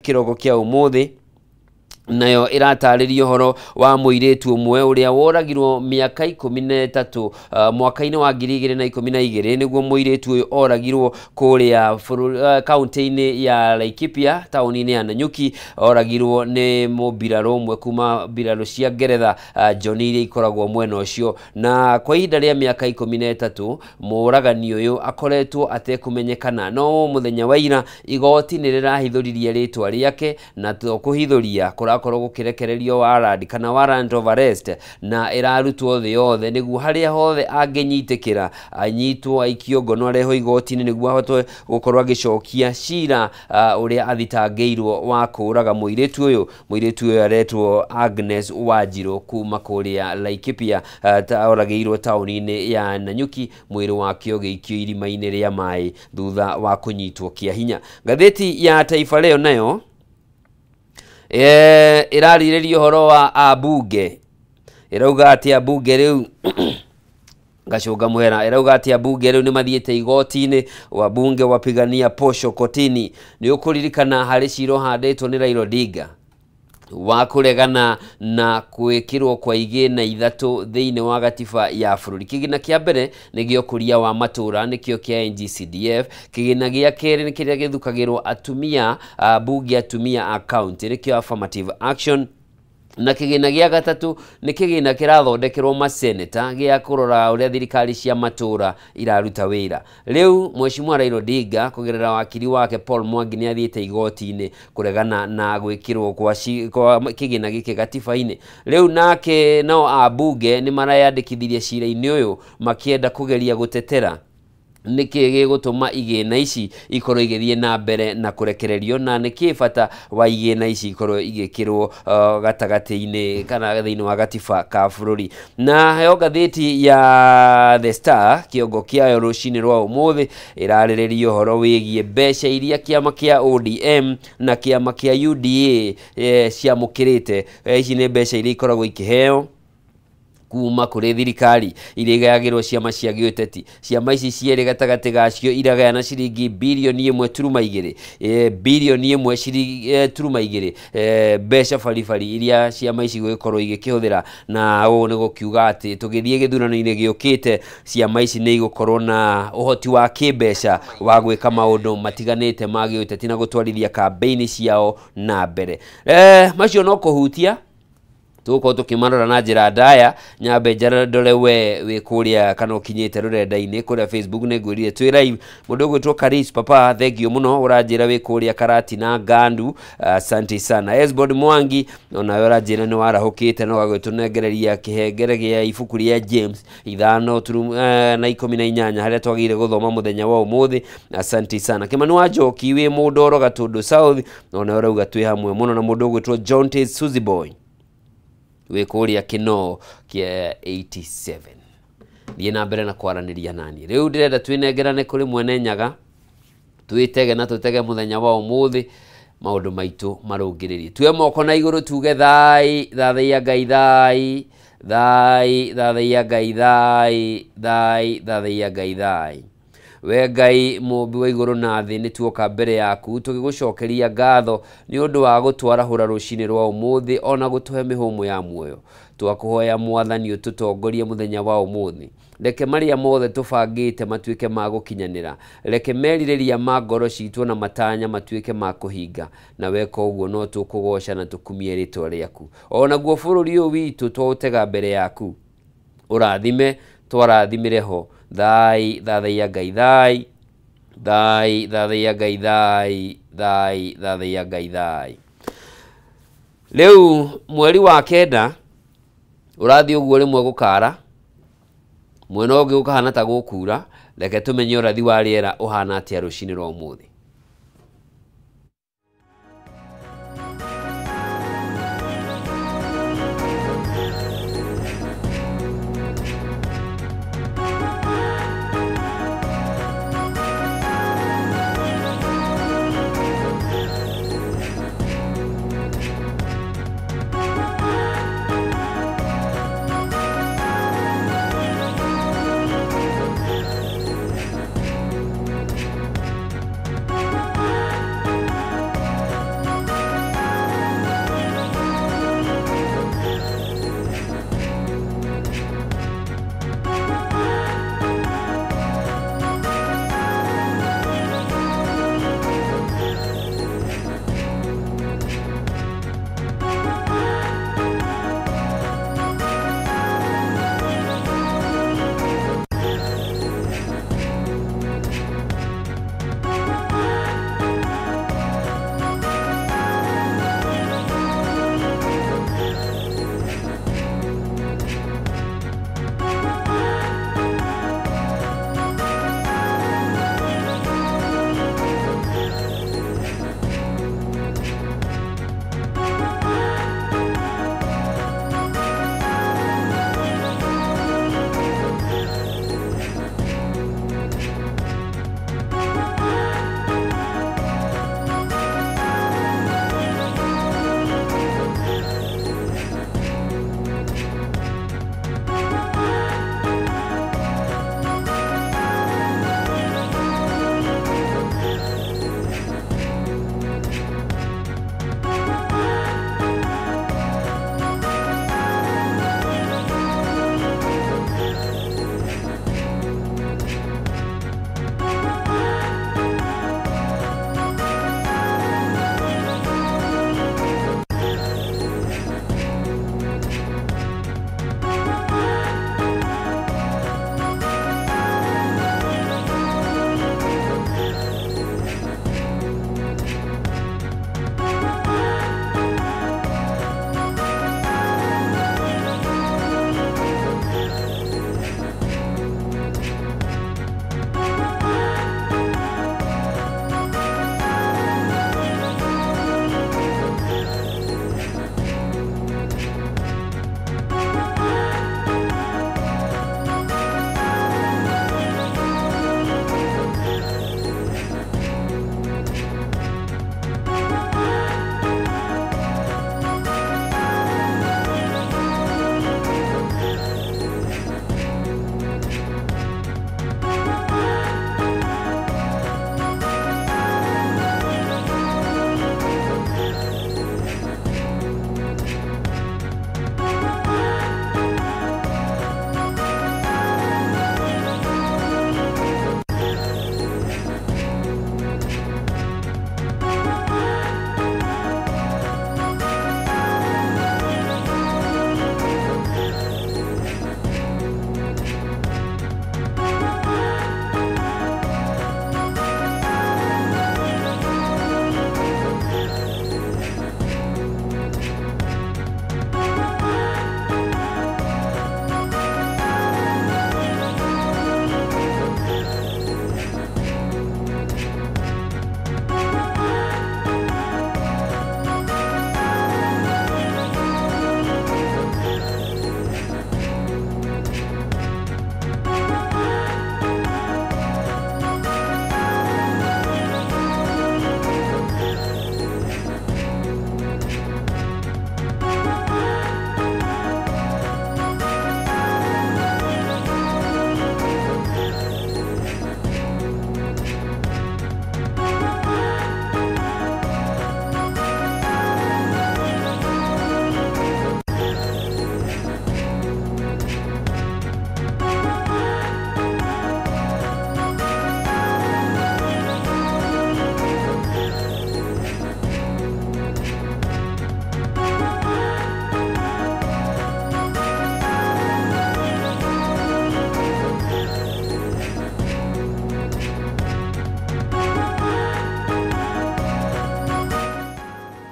kiroko kia umuthi nayo iratarĩria horo wa mũirĩtu ũmwe ũrĩa woragirwo mĩaka 13 mwaka-inĩ wa 2012 nĩguo mũirĩtu ũyũ oragirwo kũrĩa kaunti-inĩ ya Laikipia taũni-inĩ ya Nanyuki. Oragirwo nĩ mũmbirarũ ũmwe kuma mbirarũ cia Ngeretha Johnny iria ikoragwo mwena ũcio, na kwa ihinda rĩa mĩaka 13 mũragani ũyũ akoretwo atekũmenyekana. No mũthenya wa ira igoti nĩ rĩrahithũririe rĩtwa rĩake na kũhithũria kurakorwo gukirekererio warrant kana warrant of arrest na irarutwo thĩ yothe nĩguo harĩa hothe angĩnyitĩkĩra anyitwo aikio ngono areho igoti-inĩ nĩguo ahote gũkorwo agĩcokia cira ũrĩa athitangĩirwo wa kũraga mũirĩtu ũyũ aretwo Agnes Wanjiru kuma kũrĩa Laikipia oragĩirwo taũni-inĩ ya Nanyuki, mwĩrĩ wake ũgĩikio irima-inĩ rĩa maĩ thutha wa kũnyitwo kĩa hinya. Ngathĩti ya Taifa Leo nayo ĩrarĩrĩria ũhoro wa abunge. Ĩrauga atĩ abunge rĩu Gachũga Mũhera ĩrauga atĩ abunge rĩu nĩ mathiĩte igoti-inĩ, wabunge wapigania posho kotini. Nĩ ũkũririkana harĩ cira ũhandĩtwo nĩ Raila Odinga wa kũregana na gwĩkĩrwo kwa igĩna ithatũ thĩinĩ wa gatiba ya bũrũri. Kĩgĩna kĩa mbere nĩ gĩa ũkũria wa matũra nĩkĩo kĩa NGCDF, kĩgĩna gĩa kerĩ nĩ kĩrĩa gĩthukagĩrwo atumia bunge atumia account nĩkĩo affirmative action, na kĩgĩna gĩa gatatũ nĩ kĩgĩna kĩrathondekerwo maseneta gĩa kũrora ũrĩa thirikari cia matũra iraruta wĩra. Rĩu Mheshimiwa Raila Odinga kũgerera wakiri wake Paul Mwangi nĩ athiĩte igoti-inĩ kũregana na gwĩkĩrwo kwa kĩgĩna gĩkĩ gatiba-inĩ. Rĩu nake nao abunge nĩ marayandĩkithirie cira-inĩ ũyũ makĩenda kũgeria gũtetera nĩkĩ gĩgũtũma igĩna ici ikorwo igĩthiĩ na mbere na kũrekererio, na nĩkĩ bata wa igĩna ici ikorwo igĩkĩrwo gatagatĩ-inĩ kana thĩinĩ wa gatiba ka bũrũri. Na heyo ngathĩti ya The Star kĩongo kĩayo rũcinĩ rwa ũmũthĩ ĩrarĩrĩria ũhoro wĩgiĩ mbeca iria kĩama kĩa ODM na kĩama kĩa UDA ciamũkĩrĩte. Ici nĩ mbeca iria ikoragwo ikĩheo kuma kũrĩ thirikari iria igayagĩrwo ciama cia gĩũteti. Ciama ici cierĩ gatagatĩ gacio iragayana ciringi bilioni 1.2 bilioni 1.2 mbeca baribari iria ciama ici gũkorwo igĩkĩhũthĩra, na ũũ nĩ gũkiuga atĩ tũgĩthiĩ gĩthurano-inĩ gĩũkĩte ciama ici nĩ igũkorwo na ũhoti wa kĩmbeca wa gwĩka maũndũ matiganĩte ma gĩũteti na gũtwarithia kampeni ciao na mbere. Macio no kũhutia tuko tukimarora na njĩra ndaya. Nyambe njarondore we wĩ kũrĩa kana ũkinyĩte rũrenda-inĩ kũrĩa Facebook nĩ ngwĩrire twĩ live. Mũndũ ũgwĩtwo Karis Papa thengio mũno ũranjĩra wĩ kũrĩa Karati na Gandu, asante sana. Esbod Mwangi onawe ũranjĩra nĩ warahũkĩte no gagwĩtũnengereria kĩhengere gĩa ibuku rĩa James 5:18 harĩa twagĩrĩire gũthoma mũthenya wa ũmũthĩ, asante sana. Kĩmani wa Njoki wĩ Mũndoro Gatũndũ South onawe ũrauga twĩ hamwe mũno, na mũndũ ũgwĩtwo John T Suzy Boy wĩ kũrĩa Kĩnoo kĩa 87. Thiĩ na mbere na kwaranĩria naniĩ. Rĩu ndĩrenda twĩnengerane kũrĩ Mwene Nyaga, twĩtege na tũtege mũthenya wa ũmũthĩ maũndũ maitũ marũngĩrĩrie. Tuoe moko na igũrũ tuge thai, thathaia Ngai thai, thai, thathaia Ngai thai, thai, thathaia Ngai thai. We Ngai mũmbi wa igũrũ na thĩ nĩ tuoka mbere yaku tũgĩgũcokeria ngatho nĩ ũndũ wa gũtwarahũra rũcinĩ rwa ũmũthĩ ona gũtũhe mĩhũmũ ya muoyo. Twakũhoya Mwathani ũtũtongorie mũthenya wa ũmũthĩ. Reke marĩa mothe tũbangĩte matuĩke ma gũkinyanĩra. Reke merirĩria ma ngoro citũ na matanya matuĩke ma kũhinga. Na weka ũguo no tũkũgoca na tũkumie rĩtwa rĩaku. Ona guo bũrũri ũyũ witũ twaũtega mbere yaku. Ũrathime twarathimĩre ho. Thai, thathaia Ngai thai, thai, thathaia Ngai thai, thai, thathaia Ngai thai. Rĩu mweri wa kenda ũrathiĩ ũguo rĩmwe gũkara, mwena ũngĩ ũkahana ta gũkura. Reke tũmenye ũrathi wa rĩera ũhana atĩa rũcinĩ rwa ũmũthĩ.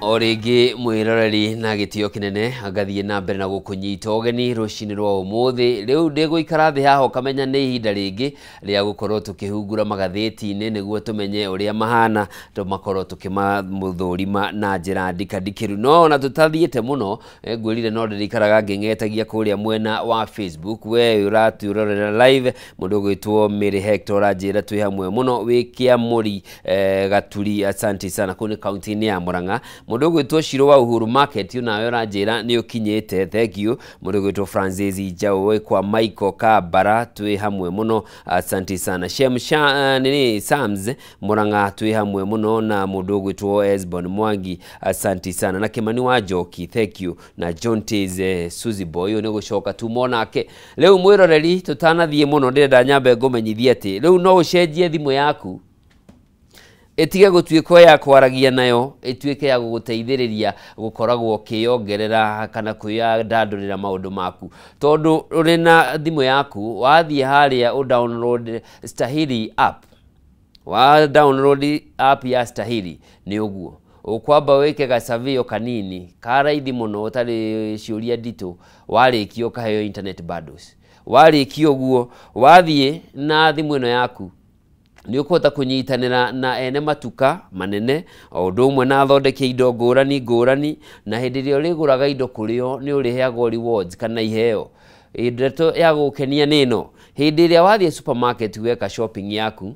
Origi mwiroreri na gitio kinene agathie na mbere na gukunyita ogeni rucini rwa umuthi riu ndiguikara thi haho kamenya ni ihinda ringi ria gukorwo tukihungura magatheti-ini niguo tumenye uria mahana tumakorwo tukimamuthurima na njira ndikadikiru no na tutathiete muno ngwirire no ndirikaraga ngingetagia kuria mwena wa Facebook we uratuirorera live mundu gwitwo Mary Hector ajira twi hamwe muno wikia muri gaturi asante sana kuni county-ini ya Murang'a mundu gwitwo Shiro wa Uhuru Market nawe ranjira ni ukinyete thank you mundu gwitwo Francis Njau kwa Michael Kabara twi hamwe muno asante sana Shemsha nini Sams Murang'a twi hamwe muno na mundu gwitwo Esbon Mwangi asante sana na Kimani wa Joki thank you na John Teze Suzy Boy ni gucoka tumonake leo mwiroreri tutanathie muno ndenda nyambe ngomenyithia ati leo no ucenjie thimu yaku etige gutuiko ya kwaragia nayo etuike ya guguteithiriria gukoragwo kiongerera kana kuya ndandurira maundu maku tondu uri na thimu yaku wathie haria u download Stahili app wa download app ya Stahili ni uguo ukwamba weke gasavio kanini karaithi muno utari ciuria ndito warikio kaheo internet bundles warikio guo wathie na thimu ino yaku ni ukota kunyitanira na ene matuka manene o ndumwe na thondeke indo ngurani na hindirio riguraga indo kurio ni uriheagwo rewards kana iheo ndeto ya gukenia nino hindiria wathie supermarket weka shopping yaku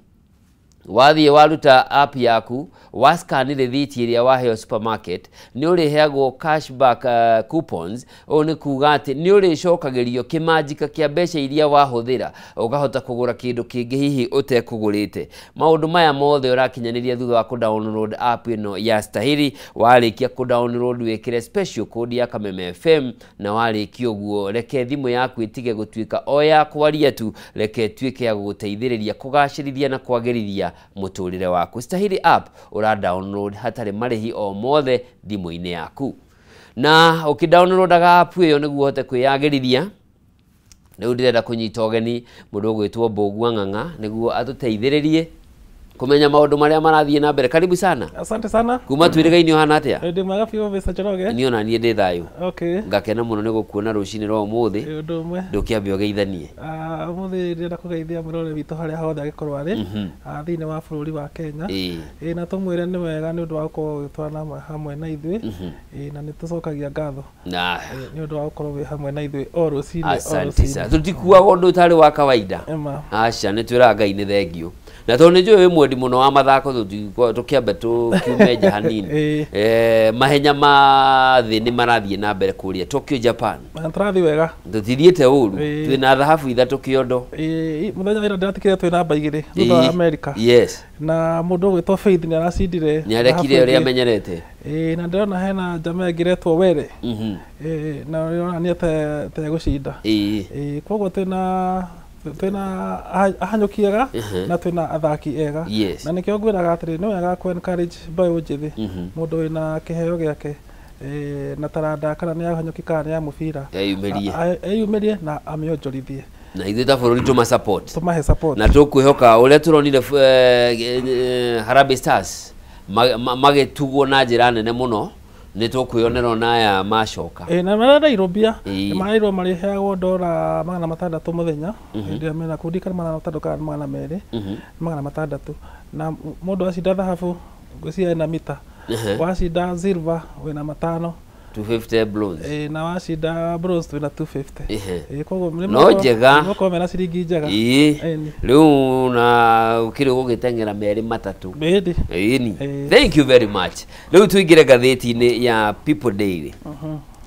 wathie waruta app yaku wascan receipt iria waheo supermarket ni uriheagwo cashback coupons o ni kuga ati ni uricokagirio kimajika kia mbeca iria wahuthira ugahota kugura kindu kingi hihi utekugurite maundu maya mothe urakinyaniria thutha wa ku download app ino ya Stahili warikia ku download wekire special code ya Kameme FM na warikia uguo reke thimu yaku itige gutuika o ya kwaria tu reke tuike ya guteithiriria kugacirithia na kwagirithia muturire waku Stahili app ura download hatari marihi o mothe thimu-ini yaku na ukidownloadaga app iyo niguo hote kwiyagirithia riu ndirenda kunyita ogeni mundu gwitwo Mbugua Ng'ang'a niguo atuteithiririe kumenya maundu maria marathie na mbere karibu sana asante sana kuma twirigaini hana atia ndi magafio Mr. Njoroge ni ona nie ndi thayu okay ngakena muno ni gukuona rucini rwa umuthi ndumwe ndukiambia geithanie umuthi ndenda kugeithia mwirore witu haria hothe agikorwo ari thiini wa bururi wa Kenya na tumwire ni wega ni undu wa gukorwo gitwana hamwe na ithui na ni tucokagia ngatho na ni undu wa gukorwo wi hamwe na ithui o rucini asante sana tutikuwa undu utari wa kawaida acha ni twira Ngai ni thengio na tondu njui mwendi muno wa mathako tukiambe tukiumeja hanini mahenya ma thi ni marathie na mbere kuria Tokyo Japan turathi wega tutithiete uru twina dhahabu ithatu kiondo muthenya ira ndatikire twina baigire thutha wa America yes na mundu gwitwo Faith ni aracindire ni arekire uria amenyerete na ndirona hena jamaa ngiretwo Were na ndirona ni te gucinda koguo twina ahanyukiega na twina athaki ega na nikio ngwiraga atiri ni wega ku encourage mbayu njithi mundu wina kiheo giake na taranda kana ni ahanyuki kana ni ya mubira eyumirie na amionjorithie na ithu ta bururi tuma support na tukwihoka uria turonire Harambee Stars magitugwo na njira nene muno ni tukwionera na ya macoka na marairobia marairo mariheagwo $600 muthenya ndio mena kudika $600 kana $200 na mundu acinda dhahabu gucia na mita wacinda silver wina 5 250 bronze na wacinda bronze wina 250 koguo no njega no mena ciringi njega riu na ukiri gugitengera meri matatu ni thank you very much riu tuingire gatheti-ini ya People Daily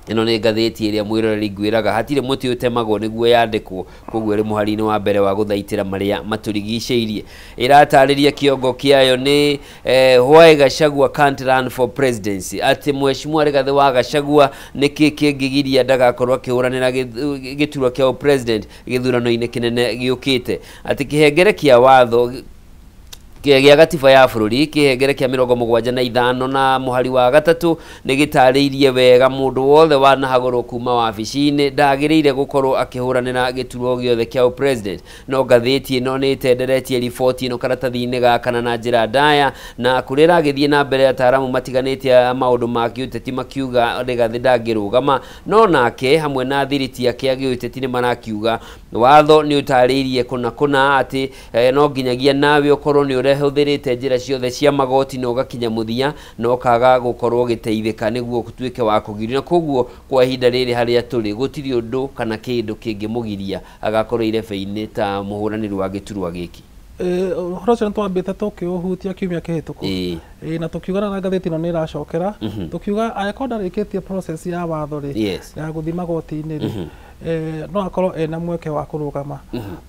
ino ni gatheti iria mwiroreri ngwiraga hatire muti utemagwo niguo yandikwo koguo ri muhari-ini wa mbere wa guthaitira maria maturigiceirie iratariria kiongo kiayo ni why Gachagua can't run for presidency ati mheshimiwa Rigathi wa Gachagua niki kingigiria ndagakorwo akihuranira giturwa kia president githurano-ini kinene giukite ati kihengere kia watho gĩa gatiba ya bũrũri kĩhengere kĩa 75 na mũhari wa gatatu nĩ gĩtarĩirie wega mũndũ wothe wanahagũrwo kuma wabici-inĩ ndagĩrĩire gũkorwo akĩhũranĩra gĩturwa gĩothe kĩa president. No ngathĩti ĩno nĩ ĩtenderetie riboti ĩno karatathi-inĩ gakana na njĩra ndaya, na kũrĩa ĩragĩthiĩ na mbere ataaramu matiganĩte maũndũ ma kĩũteti makiuga Rigathĩ ndangĩrũgama, no nake hamwe na thiriti yake ya gĩũteti nĩ marakiuga watho nĩ ũtarĩirie kũna atĩ no nginyagia nawe ũkorwo nĩ ũrehũthĩrĩte njĩra ciothe cia magoti na ũgakinya mũthia na ũkaga gũkorwo gĩteithĩka nĩguo gũtuĩke wa kũgirio. Na koguo kwa ihinda rĩrĩ harĩa tũrĩ gũtirĩ ũndũ kana kĩndũ kĩngĩmũgiria agakorwo irebe-inĩ ta mũhũranĩri wa gĩturwa gĩkĩ. Ũhoro ũcio nĩtwambĩte tũkĩũhutia kiumia kĩhĩtũku na tũkiugana na ngathĩti ĩno nĩ ĩracokera tũkiuga angĩkorwo ndarĩkĩtie process ya watho rĩ ya gũthiĩ magoti-inĩ rĩ no akorwo ena mweke wa kũrũgama.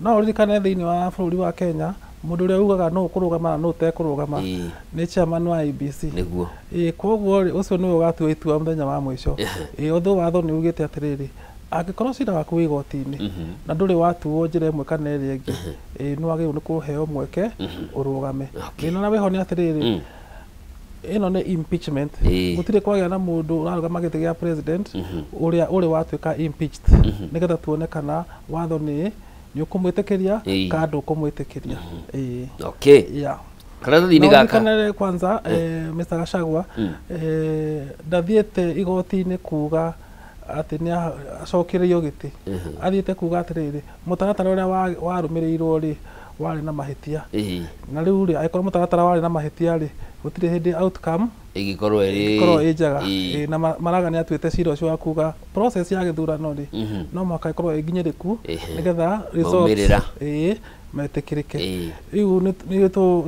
No ũririkane thĩinĩ wa bũrũri wa Kenya mũndũ ũrĩa ugaga no ũkũrũgama na no ũtekũrũgama nĩ chairman wa IEBC. Nĩguo koguo ũcio nĩwe ũgatua itua mũthenya wa mũico. Ũthũ watho nĩ ugĩte atĩrĩrĩ angĩkorwo cira waku wĩ igoti-inĩ na ndũrĩ watuo njĩra ĩmwe kana ĩrĩa ĩngĩ nĩ wagĩrĩirwo nĩ kũheo mweke ũrũgame. Thĩna na wĩho nĩ atĩrĩrĩ ĩno nĩ impeachment. Gũtirĩ kwagĩa na mũndũ ũrarũgama gĩtĩ gĩa president ũrĩa ũrĩ watuĩka impeached nĩgetha tuone kana watho nĩ ũkũmwĩtĩkĩria kana ndũkũmwĩtĩkĩria. Okay. Karatathi-inĩ gaka kanere kwanza Mr. Gachagua ndathiĩte igoti-inĩ kuga atĩ nĩ acokereirio gĩtĩ, athiĩte kuga atĩrĩrĩ mũtaratara ũrĩa warũmĩrĩirwo rĩ warĩ na mahĩtia, na rĩu rĩ angĩkorwo mũtaratara warĩ na mahĩtia rĩ gũtirĩ hĩndĩ outcome ĩgĩkorwo ĩ njega. Na Maraga nĩ atuĩte cira ũcio wa kuga process ya gĩthurano rĩ no mũhaka ĩkorwo ĩnginyĩrĩku nĩgetha results metĩkĩrĩke. Rĩu nĩ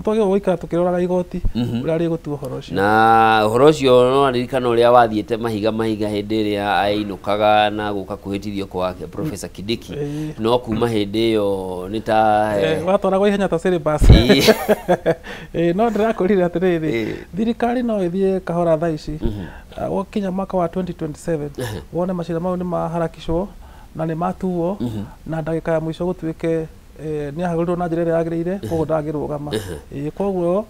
twagĩrĩirwo gũikara tũkĩroraga igoti ũrĩa rĩgũtua ũhoro ũcio. Na ũhoro ũcio no aririkana ũrĩa wathiĩte mahiga hĩndĩ ĩrĩa ainũkaga na gũka kũhĩtithio kwake Professor Kindiki, no kuma hĩndĩ ĩyo nĩ ta watwaragwo ihenya ta syllabus. No ndĩrakũrire atĩrĩrĩ thirikari no ĩthiĩ kahora thaa ici gwakinya mwaka wa 2027 wone macira mau nĩ maharakicwo na nĩ matuo na ndagĩka ya mũico gũtuĩke nĩ ahagũrirwo na njĩra ĩrĩa yagĩrĩire koguo ndangĩrũgama. Koguo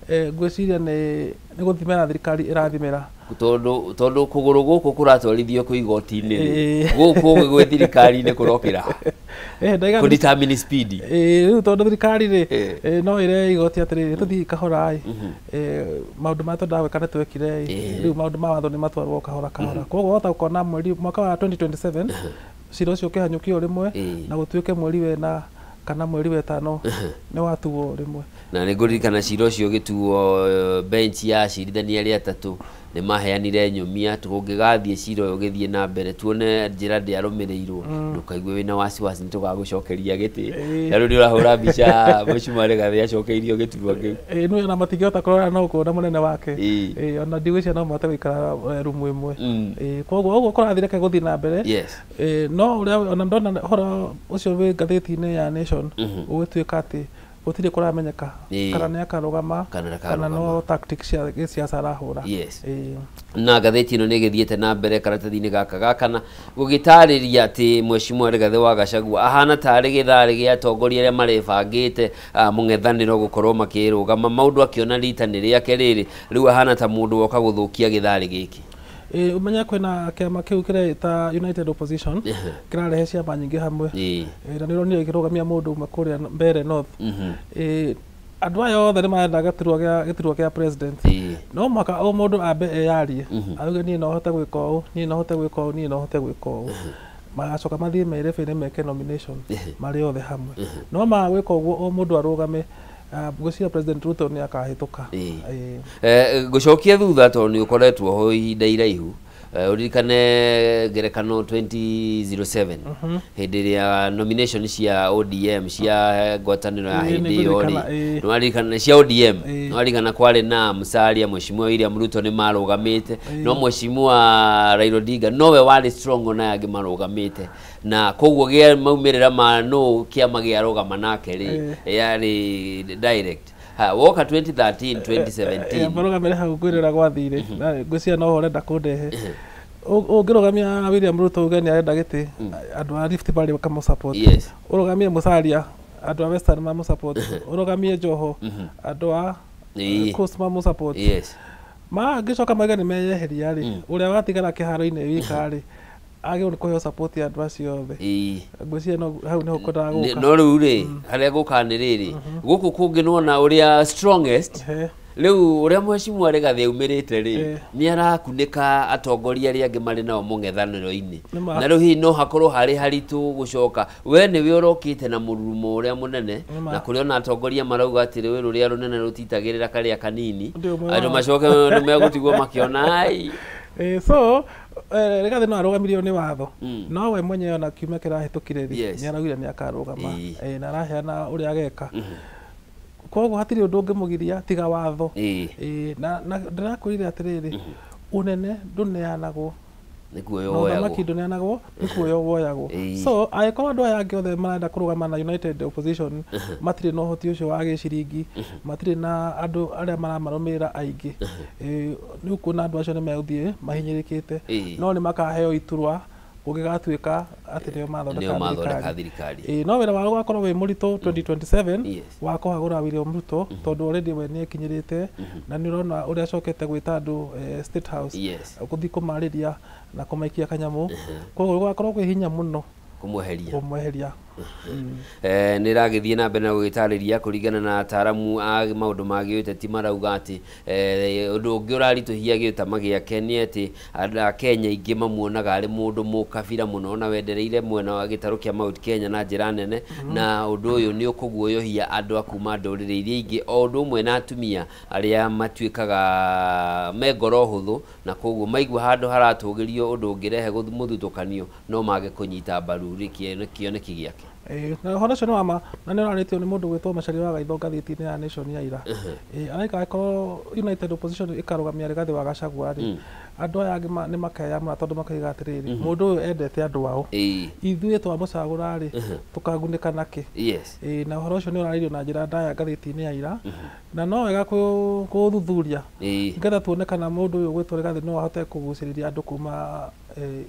ngwĩciria nĩ gũthimĩra thirikari ĩrathimĩra tondũ kũgũrũ gũkũ kũratwarithio kwĩ igoti-inĩ gũkũ gwĩ thirikari-inĩ kũrokĩra kũdetermine speed. Rĩu tondũ thirikari rĩ no ĩre igoti atĩrĩrĩ tũthiĩ kahora maũndũ marĩa twendaga gwĩka nĩ twekire rĩu maũndũ ma watho nĩ matwarwo kahora kahora. Koguo wahota gũkona mwaka wa 2027 cira ũcio ũkĩhanyũkio rĩmwe na gũtuĩke mweri wena kana mweri wetano nĩ watuo rĩmwe. Na nĩ ngũririkana cira ũcio ũgĩtuo bench ya acirithania arĩa atatũ nĩ maheanire nyũmia tũngĩgathiĩ cira ũyũ ũgĩthiĩ na mbere tuone njĩra ndĩarũmĩrĩirwo ndũkaigue wĩna wasiwasi nĩ tũgagũcokeria gĩtĩ. Na rĩu nĩ ũrahũra mbica Mheshimiwa Rigathĩ acokeirio gĩturwa kĩu. Nĩ ona matingĩhota kũrora no kuona mũnene wake ona ndigwĩciria no mahote gũikara rumu ĩmwe. Koguo ũguo kũrathireke gũthiĩ na mbere. No ũrĩa ona ndona ũhoro ũcio wĩ ngathĩti-inĩ ya Nation ũgĩtuĩka atĩ gũtirĩ kũramenyeka kana nĩ akarũgama kana no tactics cia gĩsiasa arahũra. Na ngathĩti ĩno nĩ ĩgĩthiĩte na mbere karatathi-inĩ gaka gakana gũgĩtarĩria atĩ Mheshimiwa Rigathĩ wa Gachagua ahana tarĩ gĩtharĩ gĩa atongoria arĩa marebangĩte mũng'ethanĩro gũkorwo makĩrũgama maũndũ akĩona rita nĩ rĩake rĩrĩ rĩu ahana ta mũndũ woka gũthũkia gĩtharĩ gĩkĩ. Umenya kwĩna kĩama kĩu kĩreta United Opposition kĩrarehe ciama nyingĩ hamwe na nĩ ũronire gĩkĩrũgamia mũndũ ũmwe kũrĩa Mbeere North. Andũ aya othe nĩ marenda gĩturwa kĩa president no mũhaka o mũndũ ambe eyarie auge niĩ no hote gwĩka ũũ niĩ no hote gwĩka ũũ niĩ no hote gwĩka ũũ magacoka mathiĩ merebe-inĩ meke nomination marĩ othe hamwe. No magwĩka ũguo o mũndũ arũgame ngwĩciria President Ruto nĩ akahĩtũka. Gũcokia thutha tondũ nĩ ũkoretwo ho ihinda iraihu uririkane ngerekano 2007 hĩndĩ ĩrĩa nomination cia ODM cia ngwatanĩro ya hĩndĩ ĩyo rĩ no aririkana cia ODM no aririkana kwarĩ na Musalia Mheshimiwa William Ruto nĩ marũgamĩte no Mheshimiwa Raila Odinga nowe warĩ strong ona angĩ marũgamĩte na koguo gĩa maumĩrĩra ma no kĩama gĩa rũgama nake rĩ yarĩ direct. Woka 2013 2017 marũgamĩre hau kwĩrĩra gwathire ngwĩciria no ũrenda kũndehe ũngĩrũgamia William Ruto uge nĩ arenda gĩtĩ andũ a Rift Valley bakamũ support ũrũgamie Musalia andå a Western mamu support urogamie Joho andå a Coast mamu support ngĩcoka maiga nĩ meyeheria rĩ ũrĩa watigara kĩharo-inĩ wika rĩ agĩrĩirwo nĩ kũheo support ya andũ acio othe ngwĩciria hau nĩho kwendaga gũka no rĩu rĩ harĩa gũka nĩ rĩrĩ gũkũ kũngĩ nĩwona ũrĩa strongest rĩu ũrĩa Mheshimiwa Rigathi aumĩrĩte rĩ nĩ arakunĩka atongoria arĩa angĩ marĩ nao mũng'ethanĩro-inĩ na rĩu hihi no hakorwo harĩ haritũ gũcoka we nĩwe ũrokĩte na mũrurumo ũrĩa mũnene na kũrĩ ona atongoria marauga atĩ rũĩ rũrĩa rũnene rũtitagĩrĩra karĩa kanini andũ macoke nĩ megũtigwo makĩona ai so Rigathi no arũgamirio nĩ watho no we mwenyewe ona kiumia kĩrahĩtũkire nĩ araugire nĩ akarũgama na araheana ũrĩa ageka koguo hatirĩ ũndũ ũngĩmũgiria tiga watho na ndĩrakwĩrire atĩrĩrĩ ũnene ndũneanagwo nĩkuo ndũneanagwo nĩkuo woyagwo so angĩkorwo andũ aya angĩ othe marenda kũrũgama na United Opposition matirĩ na ũhoti ũcio wa gĩciringi matirĩ na andũ arĩa maramarũmĩrĩra aingĩ nĩ kuona andũ acio nĩ megũthiĩ mahinyĩrĩkĩte no nĩ makaheo iturwa ũngĩgatuĩka atĩ nĩo mathondeka thirikari no wĩra wao ũgakorwo wĩ mũritũ 2027 wa kũhagũra William Ruto tondũ already we nĩ ekinyĩrĩte na nĩ ũrona ũrĩa acokete gwĩta andũ State House gũthiĩ kũmarĩria na kũmaikia kanyamũ koguo gũgakorwo kwĩ hinya mũno kũmweheria nĩ ragĩthiĩ na mbere na gũgĩtarĩria kũringana na ataaramu a maũndũ ma gĩũteti marauga atĩ ũndũ ũngĩ ũraritũhia gĩũtama gĩake nĩ atĩ andũ a Kenya aingĩ mamuonaga arĩ mũndũ mũkabira mũno na wendereire mwena wa gĩtarũ kĩa Mount Kenya na njĩra nene na ũndũ ũyũ nĩ ũkũguoyohia andũ a kuma ndũrĩrĩ iria ingĩ o ũndũ ũmwe na atumia arĩa matuĩkaga me ngoro hũthũ na koguo maigua handũ haratũgĩrio ũndũ ũngĩrehe mũthutũkanio no mage kũnyita mbaru kĩoneki gĩake na ũhoro ũcio nĩ wama na nĩ ũrarĩtio nĩ mũndũ gwĩtwo Macharia wa Gaitho ngathĩti-inĩ ya Nation ya ira araika akorwo United Opposition ĩkarũgamia Rigathi wa Gachagua rĩ andũ aya angĩ nĩ makeyamũra tondũ makaiga atĩrĩrĩ mũndũ ũyũ endete andũ ao ithuĩ twamũcagũra rĩ tũkagunĩka nakĩ na ũhoro ũcio nĩ ũrarĩrio na njĩra ndaya ngathĩti-inĩ ya ira na no wega kũũthuthuria nĩgetha tuone kana mũndũ ũyũ gwĩtwo Rigathi no ahote kũgucĩrĩria andũ kuma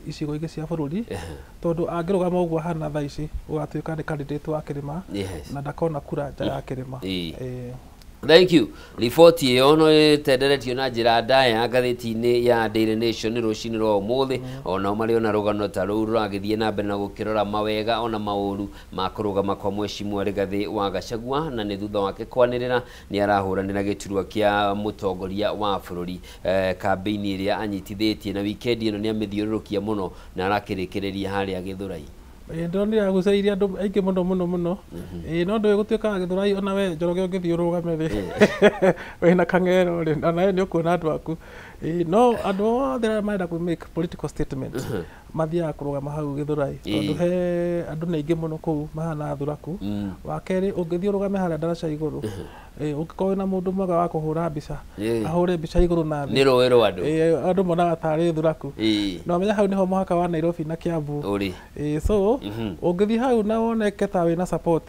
icigo ingĩ cia bũrũri tondũ angĩrũgama ũguo hana thaa ici ũgatuĩka nĩ candidate wa kĩrĩma na ndakona kura nja ya kĩrĩma Thank you. Riboti ĩyo no ĩtenderetio na njĩra ndaya ngathĩti-inĩ ya Daily Nation rũcinĩ rwa ũmũthĩ ona marĩ ona rũgano ta rũu rũragĩthiĩ na mbere na gũkĩrora mawega ona maũru ma kũrũgama kwa Mheshimiwa Rigathi wa Gachagua na nĩ thutha wake kwanĩrĩra nĩ arahũranĩra gĩturwa kĩa mũtongoria wa bũrũri kambĩini ĩrĩa anyitithĩtie na wikendi ĩno nĩ amĩthiũrũrũkia mũno na arakĩrĩkĩrĩria harĩa Gĩthũrai ndonire agucĩirie andũ aingĩ mũno no ndũĩ gũtuĩka Gĩthũrai ona we Njoroge ũngĩthiĩ ũrũgame rĩ wĩna kang'ero rĩ na nawe nĩ ũkuona andũ aku no andũ othe arĩa marenda kũ make political statement mathiaga kũrũgama hau Gĩthũrai tondũ he andũ nĩ aingĩ mũno kũu mahana thuraku wa kerĩ ũngĩthiĩ ũrũgame harĩa ndaraca igũrũ ũngĩkorwo wĩna mũndũ mwega wa kũhũra mbica ahũre mbica igũrũ na thĩ nĩ rũĩ rwa andũ monaga tarĩ thuraku na menya hau nĩho mũhaka wa Nairobi na Kiambu so ũngĩthiĩ hau na woneke ta wĩna support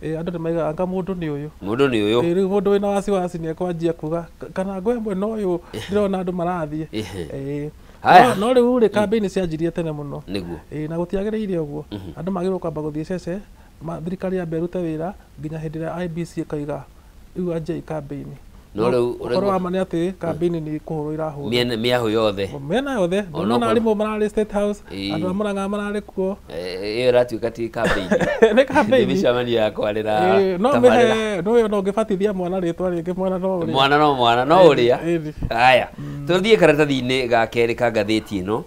andũ nĩ maigaga anga mũndũ nĩ ũyũ rĩu mũndũ wĩna wasiwasi nĩ ekwanjia kuga kana ngwe mwena ũyũ ndĩrona andũ marathiĩ no rĩu rĩ kambĩini cianjirie tene mũno na gũtiagĩrĩire ũguo andũ magĩrĩirwo kwamba gũthiĩ cece thirikari ya berute wĩra nginya hĩndĩ ĩrĩa IBC ĩkaiga rĩu anjia kambĩini no rĩu ũhoro wa ma nĩ atĩ kambĩini nĩ kũhũrwo irahũrwo mĩahũ yothe mĩena yothe ndona arimũ mararĩ State House andũ a Mũrang'a mararĩ kuo ĩyo ĩratuĩka ti kambĩini nĩ kambĩini nĩ mĩcemanio ya kwarĩra no ũngĩbatithia mwana rĩtwa rĩngĩ mwana no ũrĩa haya tũthiĩ karatathi-inĩ ga kerĩ ka ngathĩti ĩno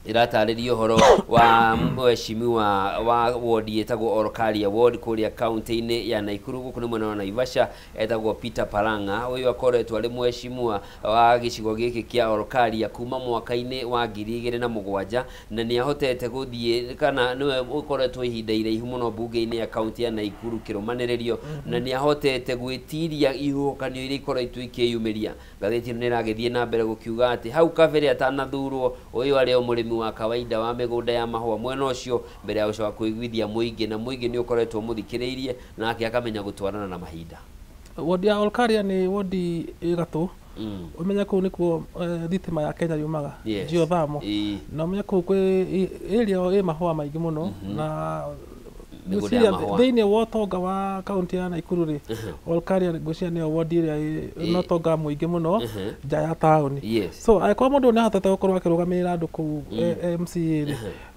iratarĩria ũhoro wa Mheshimiwa wa wodi etagwo Olkaria ward kũrĩa kaunti-inĩ ya Naikuru gũkũ nĩ mwena wa Naivasha etagwo Peter Paranga ũyũ akoretwo arĩ Mheshimiwa wa gĩcigo gĩkĩ kĩa Olkaria kuma mwaka-inĩ wa 2007 na nĩ ahotete gũthiĩ kana nĩwe ũkoretwo ihinda iraihu mũno mbunge-inĩ ya kaunti ya Naikuru kĩrũmanĩrĩrio na nĩ ahotete gwĩtiria ihuhũkanio iria ikoretwo ikĩyumĩria ngathĩti nĩ ĩragĩthiĩ na mbere gũkiuga atĩ hau kabere atanathurwo ũyũ arĩ o mũrĩmi wa kawaida wa mĩgũnda ya mahũa mwena ũcio mbere ya gũcoka kũiguithia mũingĩ na mũingĩ nĩ ũkoretwo mũthikĩrĩirie nake akamenya gũtwarana na mahinda wodi ya Olkaria nĩ wodi ĩgatũ umenya kũu nĩkuo thitima ya Kenya yumaga geothermal na umenya kũu kwĩ area ĩ mahũa maingĩ mũno na mĩgũnda ya mahũa thĩinĩ wa ũtonga wa kaunti ya Naikuru rĩ Olkaria ngwĩciria nĩyo ward ĩrĩa ĩna ũtonga mũingĩ mũno nja ya taũni so angĩkorwo mũndũ nĩ ahotete gũkorwo akĩrũgamĩrĩra andũ kũu MCA rĩ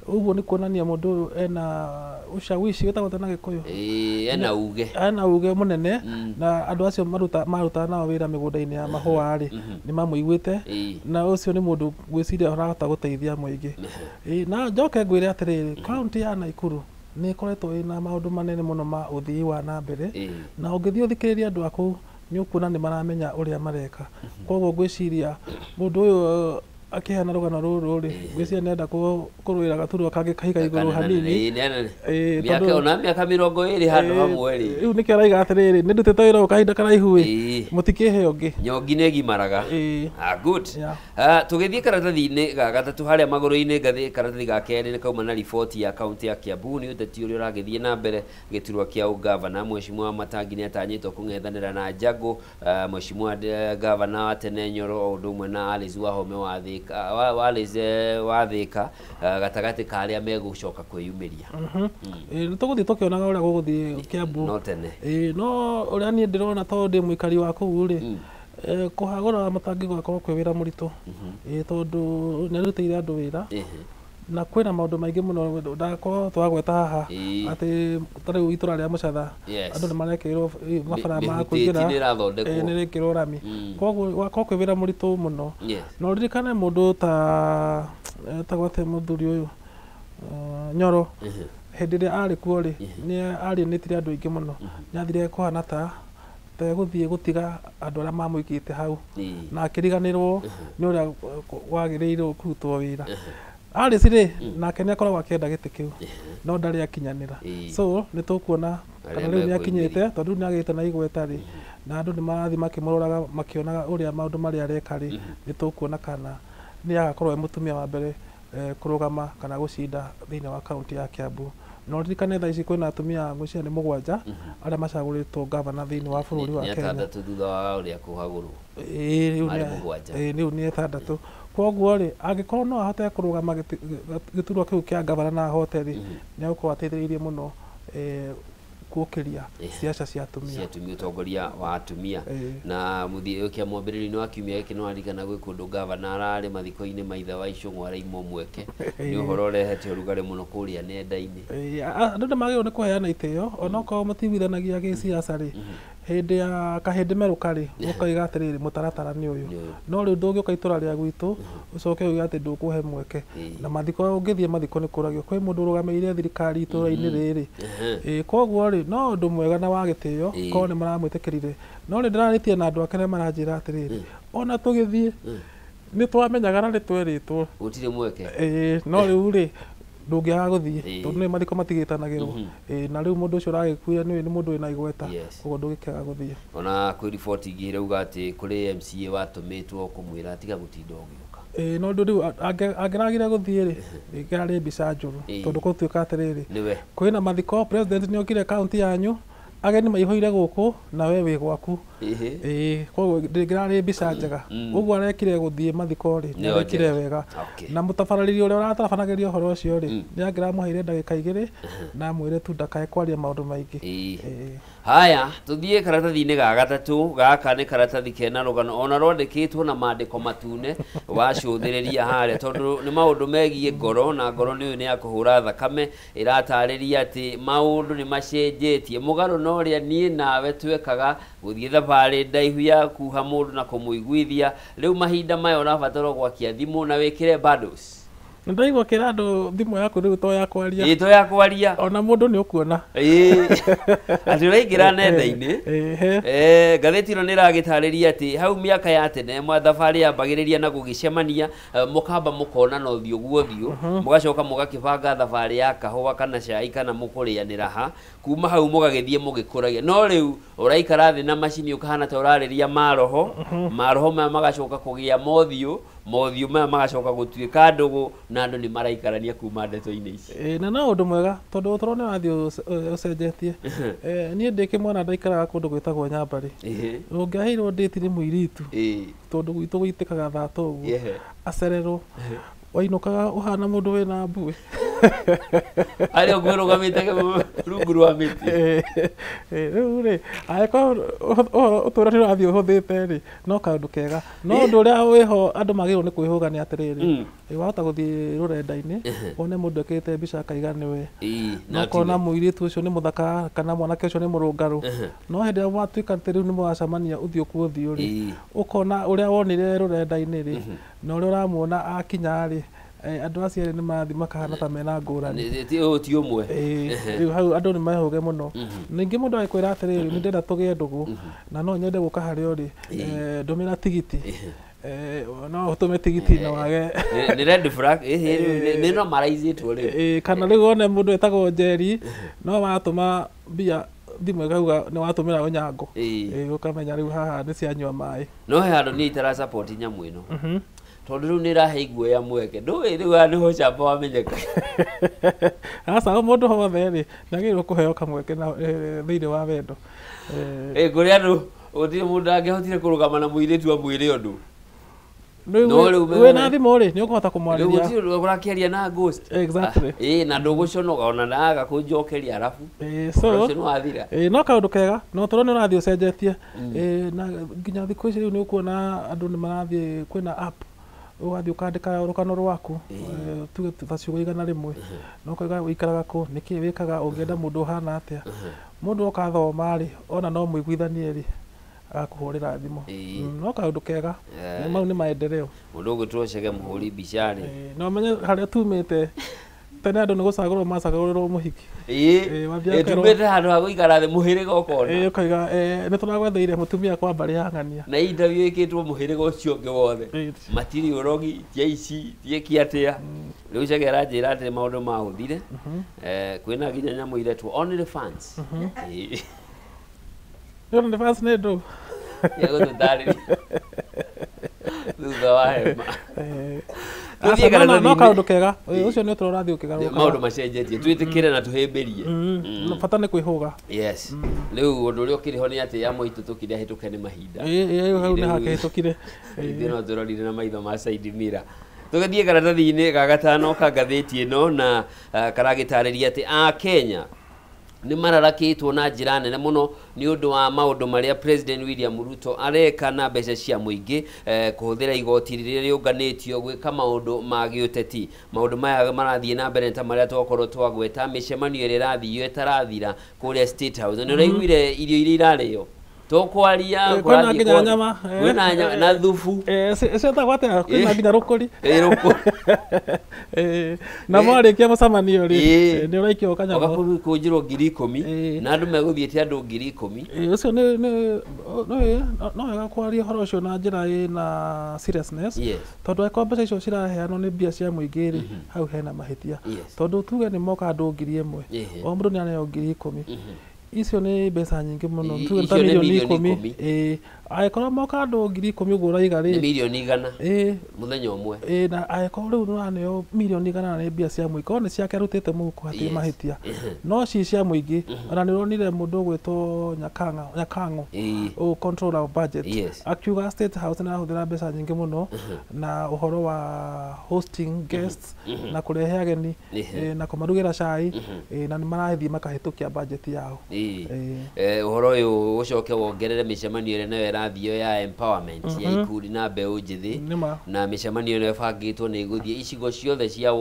ũguo nĩ kuonania mũndũ ũyũ ena ushawishi wĩtagwo atĩa na Gĩkũyũ ena uge mũnene na andũ acio marutaga nao wĩra mĩgũnda-inĩ ya mahũa rĩ nĩ mamũiguĩte na ũcio nĩ mũndũ ngwĩciria arahota gũteithia mũingĩ na njoke ngwĩre atĩrĩrĩ kaunti ya Naikuru nĩ ĩkoretwo ĩna maũndũ manene mũno ma ũthii wa na mbere na ũngĩthiĩ ũthikĩrĩria andũ akũu nĩ ũkuona nĩ maramenya ũrĩa mareka koguo ngwĩciria mũndũ ũyũ akĩheana rũgano rũrũ rĩ ngwĩciria nĩenda kũrũĩra gaturwa kangĩ kahika igũrũ hanini mĩaka 20 handũ hamwe rĩ rĩu nĩkĩo araiga atĩrĩrĩ nĩ ndutĩte wĩra kahinda karaihu ĩ mũtikĩhe ũngĩ nyongi nĩ gimaraga good tũgĩthiĩ karatathi-inĩ ga gatatũ harĩa magũrũ-inĩ ngathĩ karatathi ga kerĩ nĩ kauma na riboti ya kaunti ya Kiambu nĩ ũteti ũrĩa ũragĩthiĩ na mbere gĩturwa kĩa ũgavana Mheshimiwa Matangi nĩ atanyĩtwo kũng'ethanĩra na Njagu Mheshimiwa gavana wa tene Nyoro o ũndũ ũmwe na Alice Wahome wa Thika gatagatĩ ka arĩa megũcoka kwĩyumĩria nĩ tũgũthiĩ tũkĩonaga ũrĩa gũgũthiĩ Kiambu no tene no ũrĩa niĩ ndĩrona tondũ ndĩ mũikari wa kũu rĩ kũhagũra Matangi gũgakorwo kwĩ wĩra mũritũ tondũ nĩ arutĩire andũ wĩra na kwĩna maũndũ maingĩ mũno ndakorwo twagweta haha atĩ tarĩu itũra rĩa Mũcatha andũ nĩ marekĩrwo mabara ma kũingĩra nĩ rĩkĩrwo rami koguo gwakorwo kwĩ wĩra mũritũ mũno no ririkane mũndũ ta tagwate mũthuri ũyũ Nyoro hĩndĩ ĩrĩa arĩ kuo rĩ nĩ arĩnĩtire andũ aingĩ mũno nĩ athire kũhana ta gũthiĩ gũtiga andũ arĩa mamũikĩte hau na akĩriganĩrwo nĩ ũrĩa wagĩrĩirwo kũrutwo wĩra Alice rĩ nake nĩ akoragwo akĩenda gĩtĩ kĩu no ndarĩ akinyanĩra so nĩ tũkuona kana rĩu nĩ akinyĩte tondũ nĩ agĩte na igweta rĩ na andũ nĩ marathiĩ makĩmũroraga makĩonaga ũrĩa maũndũ marĩa areka rĩ nĩ tũkuona kana nĩ agakorwo mũtumia wa mbere kũrũgama kana gũcinda thĩinĩ wa kaunti ya Kiambu no ririkane thaa ici kwĩna atumia ngwĩciria nĩ 7 arĩa macagũrĩtwo gavana thĩinĩ wa bũrũri wa Kenya thutha wa ũrĩa kũhagũrwo rĩu nĩ 6 koguo rĩ angĩkorwo no ahote kũrũgama gĩturwa kĩu kĩa gavana na hoteli nĩ agũkorwo ateithĩrĩirie mũno gũkĩria ciaca cia atumia ũtongoria wa atumia na mũthii ũkia mwambĩrĩrio-inĩ wa kiumia gĩkĩ no arigana gwĩ kũndũ gavana ararĩ mathiko-inĩ ma ithe wa Icũng'wa araimwo mweke nĩ ũhoro ũrehete ũrugarĩ mũno kũrĩa nenda-inĩ andũ nĩ magĩrĩirwo nĩ kũheana itĩo onokorwo mũtigithanagia gĩciaca rĩ hĩndĩ ya kahĩndĩ merũka rĩ ũkaiga atĩrĩrĩ mũtaratara nĩ ũyũ no rĩu ndũngĩũka itũra rĩa gwitũ ũcoke uge atĩ ndũkũhe mweke na mathiko ũngĩthiĩ mathiko nĩ kũragio kwĩ mũndũ ũrũgamĩrĩire thirikari itũra-inĩ rĩrĩ koguo rĩ no ũndũ mwega na wa gĩtĩo korwo nĩ maramwĩtĩkĩrire no nĩ ndĩrarĩtie na andũ ake nĩ maranjĩra atĩrĩrĩ ona tũgĩthiĩ nĩ twamenyaga na nĩ twerĩtwo gũtirĩ mweke no rĩu rĩ ndũngĩaga gũthiĩ tondũ nĩ mathiko matigĩtanagĩrwo na rĩu mũndũ ũcio ũragĩkuia nĩ mũndũ wĩna igweta koguo ndũngĩkĩaga gũthiĩ ona kwĩ riboti ingĩ irauga atĩ kũrĩ MCA watũmĩtwo kũmwĩra tiga gũtinda ũgĩũka no ndũ rĩu angĩragire gũthiĩ rĩ rĩngĩ mbica njũru tondũ gũtuĩka atĩrĩrĩ kwĩna mathiko president nĩ okire kaunti yanyu ageni maihũire gũkũ na we wĩ gwaku koguo ndĩngĩrarĩ mbica njega ũguo arekire gũthiĩ mathiko rĩ nĩ arekire wega na mũtabarĩri ũrĩa ũratabanagĩria ũhoro ũcio rĩ nĩ angĩramũheire ndagĩka 2 na mwĩre tu ndakae kwaria maũndũ maingĩ haya tũthiĩ karatathi-inĩ ga gatatũ gaka nĩ karatathi kena rũgano ona rwandĩkĩtwo na mandĩko matune wacũthĩrĩria harĩa tondũ nĩ maũndũ megiĩ ngoro na ngoro nĩ ya kũhũra thakame ĩratarĩria atĩ maũndũ nĩ macenjetie mũgarũ na ũrĩa niĩ nawe twekaga gũthiĩ thabarĩ ndaihu ya kuha mũndũ na kũmũiguithia rĩu mahinda maya ũrabatara gwakia thimũ na wĩkĩre bundles ndaigua kĩra andũ thimũ yaku rĩu to ya kwaria to ya kwaria ona mũndũ nĩ ũkuona atĩ ũraingĩra nenda-inĩ ngathĩti ĩno nĩ ĩragĩtarĩria atĩ hau mĩaka ya tene thabarĩ yambagĩrĩria na gũgĩcemania mũkamba mũkonana ũthiũ gwa ũthiũ mũgacoka mũgakĩbanga thabarĩ ya kahũa kana cai kana mũkũrĩanĩra ha kuma hau mũgagĩthiĩ mũgĩkũragia no rĩu ũraikara thĩ na macini ũkahana ta ũrarĩria maroho maya magacoka kũgĩa mothiũ maya magacoka gũtuĩka ndũgũ na andũ nĩ maraikarania kuma ndeto-inĩ ici na no ũndũ mwega tondũ ũtũro nĩ wathiĩ ũcenjetie niĩ ndĩ kĩmwana ndaikaraga kũndũ gwĩtagwo Nyambarĩ ũngĩaheirwo ndĩti nĩ mũirĩtu tondũ gwitũ gũitĩkaga thato ũguo acererwo wainũkaga ũhana mũndũ wĩna mbuĩ Ari ogwerugamite rungu rwa miti. Riu ri aiko utura ni rathi uhuthite ri no kaundu kega no ndu uria wiho andu magirwo ni kwihugania atiriri wahota guthii rurenda-ini wone mundu ekite mbica akaiga niwe no kona muiritu ucio ni muthaka kana mwanake ucio ni murungaru no hindi ya mwatuika riu ni mwacamania uthio ku uthio ri ukona uria wonire rurenda-ini ri no uria uramuona akinya ri andu acio ni mathi makahana ta mena ngurani ti umwe riu hau andu ni mehuge muno ningi mundu aikwira atiriri ni ndenda tugie ndugu na no nyende guka hari uri ndumira tigiti no utume tigiti na wage ni red flag ni no maraizitwo ri kana riu one mundu etagwo Njeri no watuma mbia thimwe gauga ni watumira unyango ukamenya riu haha ni cianyua mai no he andu ni itara support nyamu ino tondu riu ni rahe iguo ya mweke ndui riu ani ho chapa wamenyeka asa mundu hothe ri nagirwo kuheo kamweke na thiini wa wendo nguri andu uti mundu angehotire kurugama na muiritu wa mwiri undu we na thimu ri ni ukuhota kumwariria riu urakiaria na ghost exactly na nduguconoga ona naga kunjokeria arafu so no athira no kaundu kega no toro ni urathi ucenjetie na nginya thiku ici riu ni ukuona andu ni marathi kwina app ugathi ukandika rukano rwaku tuge tutaciugo igana rimwe no koiga wikaraga ku niki wikaga ungienda mundu hana atia mundu okathoma ri ona no muiguithanie ri akuhurira thimu no kaundu kega mau ni maendeleo mundu ugutwocege muhuri bicari no menye haria tumite tene andu ni gucagurwo macagurwo muhiki tumite handu ha guikara thi muhiriga ukona ukaiga ni turagwetheire mutumia kwa mbari ya ng'ania na interview ikitwo muhiriga ucio ungi wothe matiri urogi jaici tiekiatia riu cegera njira ati maundu mahuthire kwina nginya nyamu iretwo only fans only fans ni ndu yagututariria thutha wa hema no kaundu kega ucio ni turarathi ukigaruka maundu macenjetie twitikire na tuhimbirie bata ni kwihuga yes riu undu uria ukiriho ni ati ya moitu tukire hituke ni mahinda hau ni hake hitukire no turorire na maitho ma side mirror tugathie karatathi-ini ga gatano ka ngathĩti ĩno na karagĩtarĩria atĩ a Kenya ni mararakĩtwo na njĩra nene mũno ni ũndũ wa maũndũ marĩa President William Ruto areka na mbeca cia mũingĩ kũhũthĩra igoti rĩrĩa rĩũnganĩtio gwĩka maũndũ ma gĩũteti. Maũndũ maya marathiĩ na mbere ta marĩa twakorwo twagweta mĩcemanio ĩrĩa ĩrathiĩ ĩtarathira kũrĩa State House. Nĩ ũraiguire irio iria irarĩo tokwaria kwina nginya nyama kwina na thufu ceta gwate kwina nginya rukuri rukuri na mwarikia mucamanio ri ni uraikio ukanyama kunjirwo 10,000 na andu meguthiete andu 10,000 ucio no wega kwaria horo ucio na njira na seriousness tondu eko mbeca icio ciraheanwo ni mbia cia muingi ri hau hena mahitia tondu tuge ni moka andu 1,000 o mundu ni aneo 10,000 icio ni mbeca nyingi muno tuge ta milioni 10 akorwo moka andu 10,000 uguo uraiga ri milioni 100 muthenya umwe na akorwo riu nuraneo milioni 100 ni mbia cia muingi ni ciake arutite muhuko hatirĩ mahitia no ci cia muingi ona nironire mundu ugwitwo Nyakango control of budget akiuga State House na huthira mbeca nyingi muno na uhoro wa hosting guests na kurehe ageni na kumarugira cai na ni marathi makahitukia budget yao uhoro uyu ucoke wongerere micemanio ĩrĩa nayo ĩrathio ya empowerment ya ikundi na mbeũ njĩthĩ na micemanio ĩno ĩbangĩtwo nĩ ĩgũthiĩ icigo ciothe cia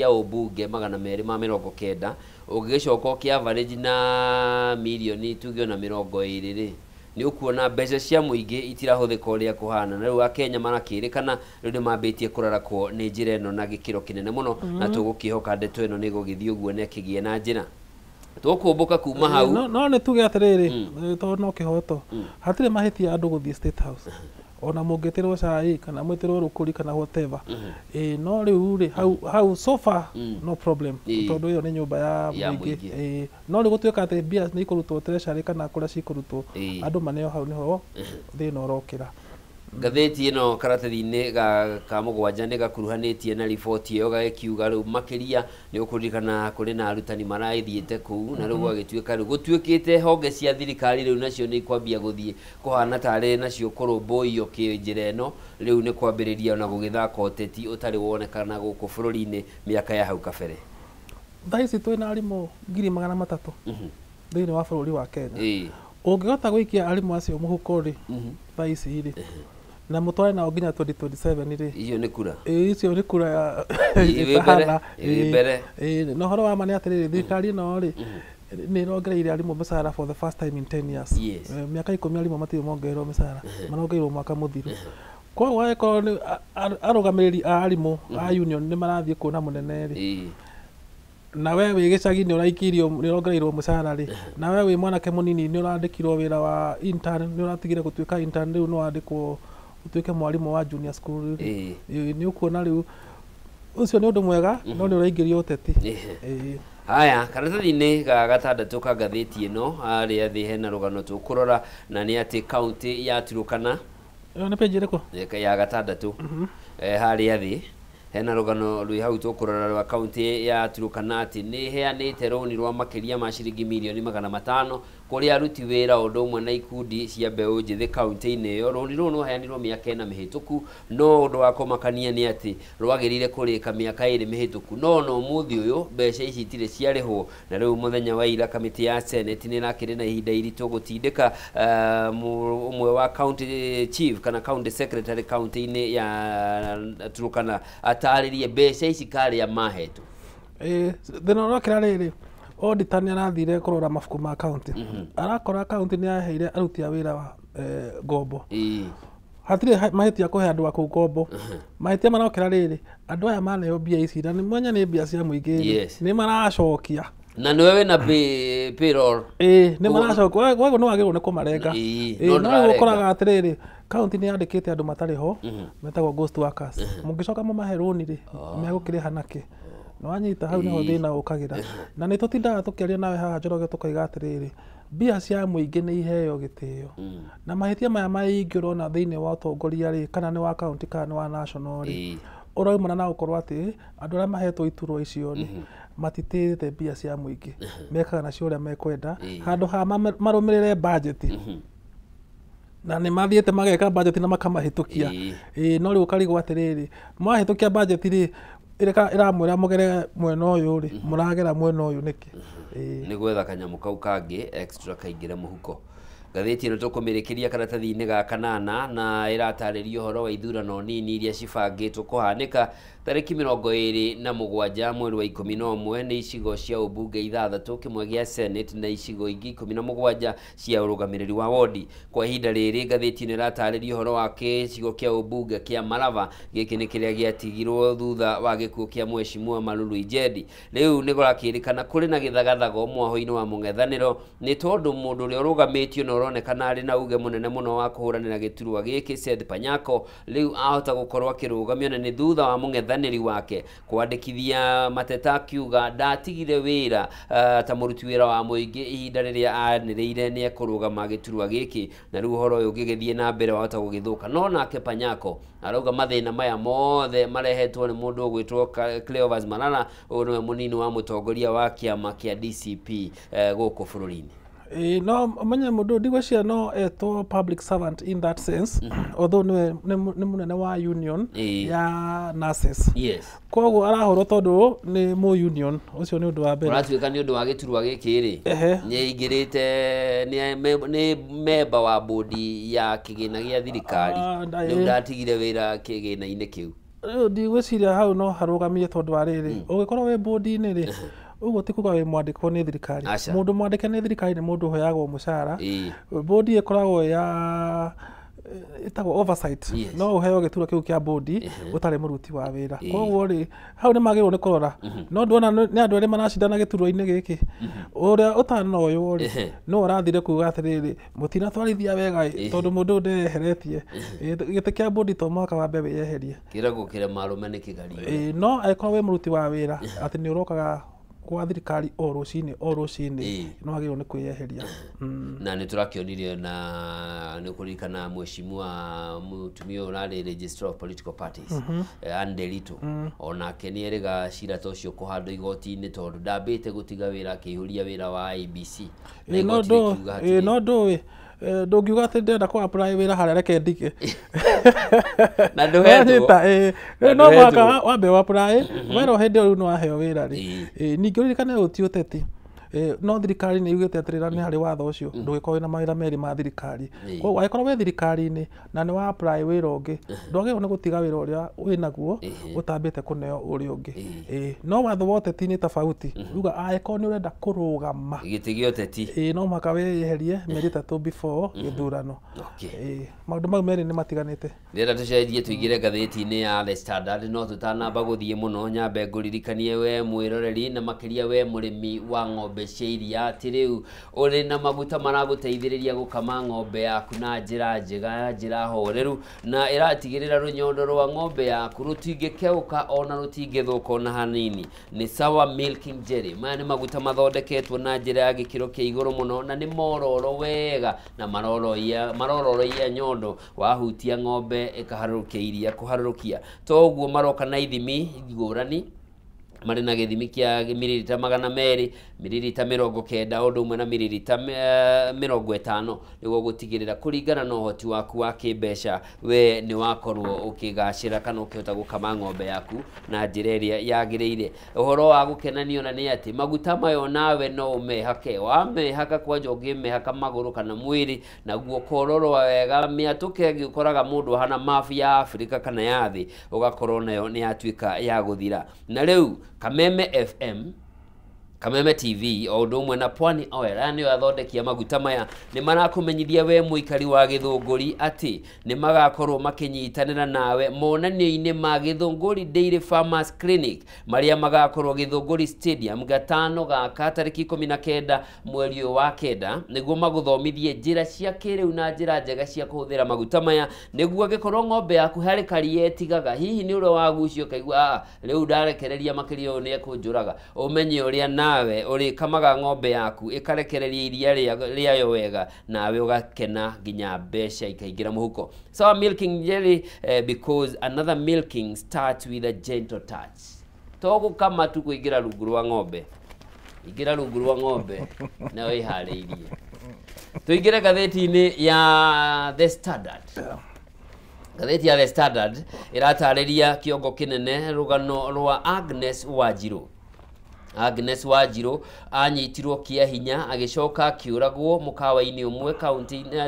ũmbunge 290 ũngĩcoka ũkĩ-average na milioni tuge na 20 rĩ ni ukuona mbeca cia muingi itirahũthĩka ũrĩa kũhana na rĩu Akenya marakĩrĩkana rĩu nĩ mambĩtie kũrarakwo nĩ njĩra ĩno na gĩkĩro kĩnene mũno na tũgũkĩhoka ndeto ĩno nĩ gũgĩthiĩ ũguo na ĩkĩgĩe na njĩra tukumbuka kuma hau no ni tuge atiriri to no kihoto hatire mahitia andu guthii State House ona mungitirwo cai kana mwitirwo rukuri kana whatever no riu ri hau so far no problem tondu iyo ni nyumba ya muingi no ri gutuika ati mbia ni ikurutwo treasury kana kuria cikurutwo andu maneo hau niho thina urokira ngathĩti ĩno karatathi-inĩ ka mũgwanja nĩ gakuruhanĩtie na riboti ĩyo gagĩkiuga rĩu makĩria nĩ ũkũririkana kũrĩ na arutani marathiĩte kũu na rĩu gũgĩtuĩka rĩu gũtuĩkĩte honge cia thirikari rĩu nacio nĩ ikwambia gũthiĩ kũhana tarĩ nacio kũrũmbũiyo kĩnjĩra ĩno rĩu nĩ kwambĩrĩria na gũgĩthaka ũteti ũtarĩ wonekana gũkũ bũrũri-inĩ mĩaka ya hau kabere. Thaisi twina arimũ 300,000 thĩinĩ wa bũrũri wa Kenya. Ũngĩhota gũikia arimũ acio mũhuko rĩ thaisi rĩ na mũtware nao nginya 2027 rĩ icio nĩ kura icio nĩ kura ya no horo wa mane atĩrĩrĩ thirikari ĩno rĩ nĩ ĩrongereire arimũ mĩcara for the first time in 10 years. Mĩaka 10 arimũ matirĩ mongererwo mĩcara, marongererwo mwaka mũthiru. Koguo agĩkorwo nĩ arũgamĩrĩri a arimũ a union nĩ marathiĩ kuona mũnene rĩ na we wĩ gĩcagi-inĩ ũraikirio nĩ ũrongereirwo mũcara rĩ na we wĩ mwanake mũnini nĩ ũrandĩkirwo wĩra wa intern nĩ ũratigire gũtuĩka intern rĩu no wandĩkwo utuĩke mwarimũ wa junior school nĩ ũkuona rĩu ũcio nĩ ũndũ mwega no nĩ ũraingĩrio ũteti. Haya, karatathi-inĩ ga gatandatũ ka ngathĩti ĩno harĩa thĩ hena rũgano tũkũrora na nĩ atĩ kaunti ya Turkana nĩ page ĩrĩkũ ya gatandatũ harĩa thĩ hena rũgano rwĩ hau tũkũrora rwa kaunti ya Turkana atĩ nĩ heanĩte rũni rwa makĩria ma ciringi mirioni 500 kũrĩ aruti wĩra ũndũ ũmwe na ikundi cia mbeũ njĩthĩ kaunti-inĩ ĩyo. Rũni rũu rwaheanirwo mĩaka 4 mĩhĩtũku no ũndũ wa kũmakania nĩ atĩ rwagĩrĩire kũrĩka mĩaka 2 mĩhĩtũku no ũmũthĩ ũyũ mbeca ici itirĩ ciarĩhwo na rĩu mũthenya wa ira kamĩtĩ ya Senate nĩ nakĩrĩ na ihinda iritũ gũtindĩka ũmwe wa county chief kana county secretary kaunti-inĩ ya Turkana atarĩrie mbeca ici karĩa mahetwo. Thĩna ũrokĩra rĩrĩ auditor nĩ arathire kũrora mabuku ma county arakora county nĩ yaheire aruti a wĩra wa ngombo hatirĩ mahĩtia kũhe andũ a kũu ngombo. Mahĩtia marokĩra rĩrĩ andũ aya maneo mbia ici na nĩ mwanya nĩ mbia cia mũingĩ nĩ maracokia na nĩwe wĩna payroll nĩ maracokia koguo nĩ wagĩrĩirwo nĩ kũmarenga. No ũkoraga atĩrĩrĩ county nĩ yandĩkĩte andũ matarĩ ho metagwo ghost workers mũngĩcoka mũmahe rũni rĩ megũkĩrĩha nakĩ no wanyita hau nĩho thĩna ũkagĩra na nĩ tũtindaga tũkĩaria nawe haha Njoroge tũkoiga atĩrĩrĩ mbia cia mũingĩ nĩ iheo gĩtĩo na mahĩtia maya maingĩ ũrona thĩinĩ wa ũtongoria rĩ kana nĩ wa county kana nĩ wa national rĩ ũraumana na gũkorwo atĩ andũ arĩa mahetwo iturwa icio rĩ matitĩte mbia cia mũingĩ mekaga nacio ũrĩa mekwenda handũ ha marũmĩrĩre budget na nĩ mathiĩte mageka budget na makamahĩtũkia. No rĩu ũkarigwo atĩrĩrĩ mwahĩtũkia budget rĩ ĩramwĩra mũgere mwena ũyũ rĩ mũragera mwena ũyũ nĩkĩ nĩ gwetha kanyamũ kau kangĩ extra kaingĩre mũhuko. Ngathĩti ĩno tũkũmĩrĩkĩria karatathi-inĩ ga kanana na ĩratarĩria ũhoro wa ithurano nini iria cibangĩtwo kũhanĩka tarĩki 27 mweri wa 11 nĩ icigo cia ũmbunge 6 kĩmwe gĩa Senate na icigo ingĩ 17 cia ũrũgamĩrĩri wa wodi. Kwa ihinda rĩrĩ ngathĩti ĩno ĩratarĩria ũhoro wa gĩcigo kĩa ũmbunge kĩa Malava gĩkĩ nĩ kĩrĩa gĩatigirwo thutha wa gĩkuũ kĩa Mheshimiwa Malulu Ijendi. Rĩu nĩ gũrakĩrĩkana kũrĩ na gĩthagathago mwaho-inĩ wa mũng'ethanĩro nĩ tondũ mũndũ ũrĩa ũrũgamĩtio na ũronekana arĩ na uge mũnene mũno wa kũhũranĩra gĩturwa gĩkĩ Seth Panyako rĩu ahota gũkorwo akĩrũgamio na nĩ thutha wa mũng'ethanĩri wake kwandĩkithia mateta akiuga ndatigire wĩra ta mũruti wĩra wa mũingĩ ihinda rĩrĩa anĩrĩire nĩ ekũrũgama gĩturwa gĩkĩ na rĩu ũhoro ũyũ ũgĩgĩthiĩ na mbere wahota gũgĩthũka. No nake Panyako arauga mathĩna maya mothe marehetwo nĩ mũndũ ũgwĩtwo Cleophas Malala ũyũ nĩwe mũnini wa mũtongoria wa kĩama kĩa DCP gũkũ bũrũri-inĩ. No manya mũndũ ndigwĩciria no etwo public servant in that sense although nĩ mũnene wa union ya nurses. Koguo arahũrwo tondũ nĩ mũ union ũcio nĩ ũndũ wa mbere ũratuĩka nĩ ũndũ wa gĩturwa gĩkĩ rĩ nĩ aingĩrĩte nĩ memba wa bodi ya kĩgĩna gĩa thirikari rĩu ndatigire wĩra kĩgĩna-inĩ kĩu. Ndigwĩciria hau no harũgamie tondũ wa rĩrĩ ũgĩkorwo wĩ bodi-inĩ rĩ ũguo ti kuga wĩ mwandĩkwo nĩ thirikari. Mũndũ mwandĩke nĩ thirikari nĩ mũndũ ũheagwo mũcara. Bodi ĩkoragwo ya ĩtagwo oversight no ũheo gĩturwa kĩu kĩa bodi ũtarĩ mũruti wa wĩra. Koguo rĩ hau nĩ magĩrĩirwo nĩ kũrora no ndwona nĩ andũ erĩ maracindana gĩturwa-inĩ gĩkĩ ũrĩa ũtanoywo rĩ no ũrathire kuga atĩrĩrĩ mũtinatwarithia wega tondũ mũndũ ndeyeheretie gĩtĩ kĩa bodi to mwaka wambe wĩyeherie kĩragwo kĩrema arũme nĩ kĩgario. No angĩkorwo wĩ mũruti wa wĩra atĩ nĩ ũrokaga kwa thirikari o rũcinĩ no agĩrĩirwo nĩ kwĩyeheria. Na nĩ tũrakĩonirio na nĩ kũririkana Mheshimiwa mũtumia ũrarĩ registrar of political parties Anne Nderitu onake nĩ erĩga cira ta ũcio kũhandwo igoti-inĩ tondũ ndambĩte gũtiga wĩra akĩihũria wĩra wa IEBC. No ndũĩ ndũngiuga atĩ ndĩrenda kũ apply wĩra harĩa reke ndige na ndũhetwo no mwaka wambe wa apply wĩra hĩndĩ ĩyo nĩ waheo wĩra rĩ ningĩ ũririkane ũti ũteti no thirikari nĩ yugĩte atĩrĩra nĩ harĩ watho ũcio ndũgĩkorwo na mawĩra merĩ ma thirikari koguo angĩkorwo wĩ thirikari-inĩ na nĩ wa apply wĩra ũngĩ ndwagĩrĩirwo nĩ gũtiga wĩra ũrĩa wĩnaguo ũtambĩte kũneo ũrĩa ũngĩ no watho wa ũteti nĩ tofauti ruga angĩkorwo nĩ ũrenda kũrũgama gĩtĩ gĩa ũteti no mũhaka wĩyeherie mĩeri 3 before gĩthurano maũndũ mau merĩ nĩ matiganĩte rĩrĩa tũcenjie tũingĩre ngathĩti-inĩ ya The Standard no tũtanamba gũthiĩ mũno nyambe ngũririkanie we mwĩroreri na makĩria we mũrĩmi wa ng'ombe cia iria atĩ rĩu ũrĩ na maguta maragũteithĩrĩria gũkama ng'ombe yaku na njĩra njega njĩra horeru na ĩratigĩrĩra rũnyondo rwa ng'ombe yaku rũtingĩkeũka ona rũtingĩthũka ona hanini nĩ Sawa Milking Jelly maya nĩ maguta mathondeketwo na njĩra ya gĩkĩro kĩa igũrũ mũno na nĩ mororo wega na marororoia nyondo wahutia ng'ombe ĩkaharũrũkia iria kũharũrũkia toguo maroka na ithimi ngũrani marĩ na gĩthimi kĩa mililita 200 mililita 90 ũndũ ũmwe na mililita 50 nĩguo gũtigĩrĩra kũringana na ũhoti waku wa kĩmbeca we nĩ wakorwo ũkĩgacĩra kana ũkĩhota gũkama ng'ombe yaku na njĩra ĩrĩa yagĩrĩire ũhoro wa gũkenanio na nĩ atĩ maguta mayo nawe no ũmehake wamehaka kwanja ũngĩmehaka magũrũ kana mwĩrĩ naguo kororo wega mĩatũke ũkoraga mũndũ hana mabu ya Afrika kana ya thĩ ũgakorwo nayo nĩ yatuĩka ya gũthira na rĩu Kameme FM Kameme TV o ũndũ ũmwe na Pwani Oil nĩo athondekia maguta maya nĩ marakũmenyithia we mũikari wa Gĩthũngũri atĩ nĩ magakorwo makĩnyitanĩra nawe monanio-inĩ ma Gĩthũngũri Dairy Farmers Clinic marĩa magakorwo Gĩthũngũri Stadium gatano gaka tarĩki 19 mweri wa 9 nĩguo magũthomithie njĩra cia kĩrĩu na njĩra njega cia kũhũthĩra maguta maya nĩguo angĩkorwo ng'ombe yaku harĩ karia ĩtigaga hihi nĩ ũrĩa wagucio kaigua rĩu ndarekereria makĩria ũyũ nĩ ekũnjũraga ũmenye ũrĩa nawe uri kamaga ng'ombe yaku ikarekereria iria rĩayo wega nawe ũgakena nginya mbeca ikaingĩra mũhuko Sawa Milking Jelly because another milking starts with a gentle touch togo kama tu kuingira rungu rwa ng'ombe ingira rungu rwa ng'ombe na wĩharĩirie tuingire gatheti-inĩ ya The Standard gatheti ya The Standard iratarĩria kĩongo kĩnene rũgano rwa Agnes Wanjiru anyitirwo kĩa hinya agĩcoka akĩũragwo mũkawa-inĩ ũmwe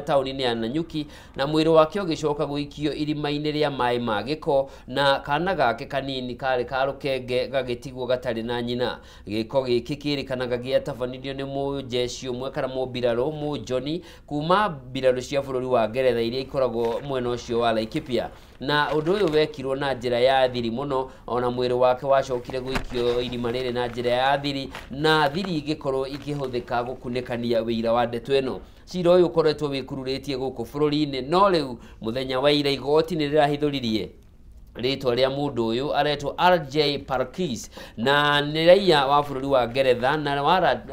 taũni-inĩ ya Nanyuki na mwĩrĩ wake ũgĩcoka gũikio irima-inĩ rĩa maĩ ma gĩko na kana gake kanini karĩ ka rũkenge gagĩtigwo gatarĩ na nyina gĩko gĩkĩ kĩrĩkanaga gĩatabanirio nĩ mũjeshi ũmwe kana mũmbirarũ mũjoni kuma mbirarũ cia bũrũri wa Ngeretha iria ikoragwo mwena ũcio wa Laikipia na ũndũ ũyũ wekirwo na njĩra ya thiri mũno ona mwĩrĩ wake wacokire gũikio irima rĩrĩ na njĩra ya thiri na thiri igĩkorwo ikĩhũthĩka gũkunĩkania wĩira wa ndeto ĩno cira ũyũ ũkoretwo wĩkururĩtie gũkũ bũrũri-inĩ no rĩu mũthenya wa ira igoti nĩ rĩrahithũririe rĩtwa rĩa mũndũ ũyũ aretwo RJ Parkis na nĩ raia wa bũrũri wa Ngeretha na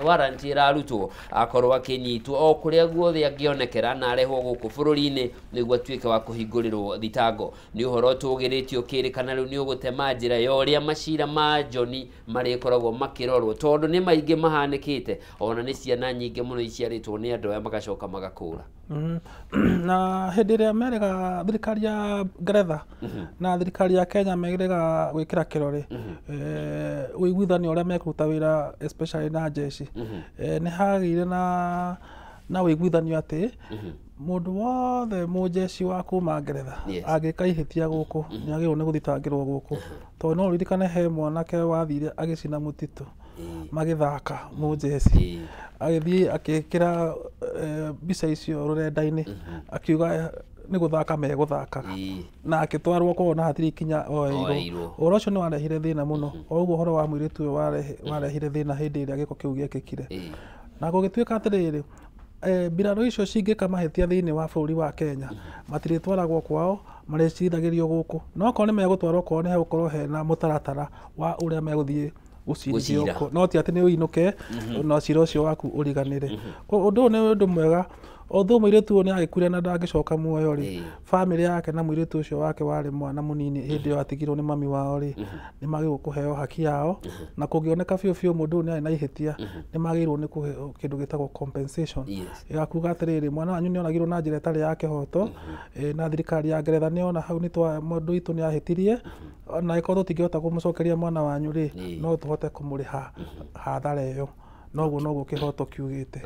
warrant ĩrarutwo akorwo akĩnyitwo o kũrĩa guothe angĩonekera na arehwo gũkũ bũrũri-inĩ nĩguo atuĩke wa kũhingũrĩrwo thitango nĩ ũhoro tũgĩrĩtio kĩrĩkana rĩu nĩ ũgũtema njĩra ya ũrĩa macira ma Joni marĩkoragwo makĩrorwo tondũ nĩ maingĩ mahanĩkĩte ona nĩ ciana nyingĩ mũno iciarĩtwo nĩ andũ aya magacoka magakũra na hĩndĩ ĩrĩa merĩga thirikari ya Ngeretha na thirikari ya Kenya merĩga gwĩkĩra kĩrore ũiguithanio ũrĩa mekũruta wĩra especially na jeshi nĩ hagĩire na ũiguithanio atĩ mũndũ wothe mũjeshi wa kuma Ngeretha angĩka ihĩtia gũkũ nĩ agĩrĩirwo nĩ gũthitangĩrwo gũkũ tondũ no ũririkane he mwanake wathire agĩcina mũtitũ magĩthaka mũjeshi agĩthiĩ agĩkĩra mbica icio rũrenda-inĩ akiuga nĩ gũthaka megũthakaga na agĩtwarwo kwao na hatirĩ ikinya oeirwo ũhoro ũcio nĩ warehire thĩna mũno o ũguo ũhoro wa mũirĩtu ũyũ warehire thĩna hĩndĩ ĩrĩa gĩko kĩu gĩekĩkire na gũgĩtuĩka atĩrĩrĩ mbirarũ icio cingĩka mahĩtia thĩinĩ wa bũrũri wa Kenya matirĩtwaragwo kwao marĩcirithagĩrio gũkũ no okorwo nĩ megũtwarwo kwao nĩ hegũkorwo hena mũtaratara wa ũrĩa megũthiĩ gũcirithio no ti atĩ nĩ ũinũke na cira ũcio waku ũriganĩre ũndũ ũyũ nĩ ũndũ mwega although mũirĩtu ũyũ nĩagĩkuire na ndangĩcoka muoyo rĩ, family yake na mũirĩtu ũcio wake warĩ mwana mũnini hĩndĩ ĩyo atigirwo nĩ mami wao rĩ, nĩmagĩrĩirwo kũheo haki yao, na kũngĩoneka biũ biũ mũndũ ũyũ nĩarĩ na ihĩtia, nĩmagĩrĩirwo nĩ kũheo kĩndũ gĩtagwo compensation. Ĩgakuga atĩrĩrĩ, mwana wanyu nĩonagirwo na njĩra ĩtarĩ ya kĩhoto, na thirikari ya Ngeretha nĩona hau mũndũ witũ nĩahĩtirie, na ĩkorwo tũtingĩhota kũmũcokeria mwana wanyu rĩ, no tũhote kũmũrĩha hathara ĩyo. Noguo kĩhoto kiugĩte.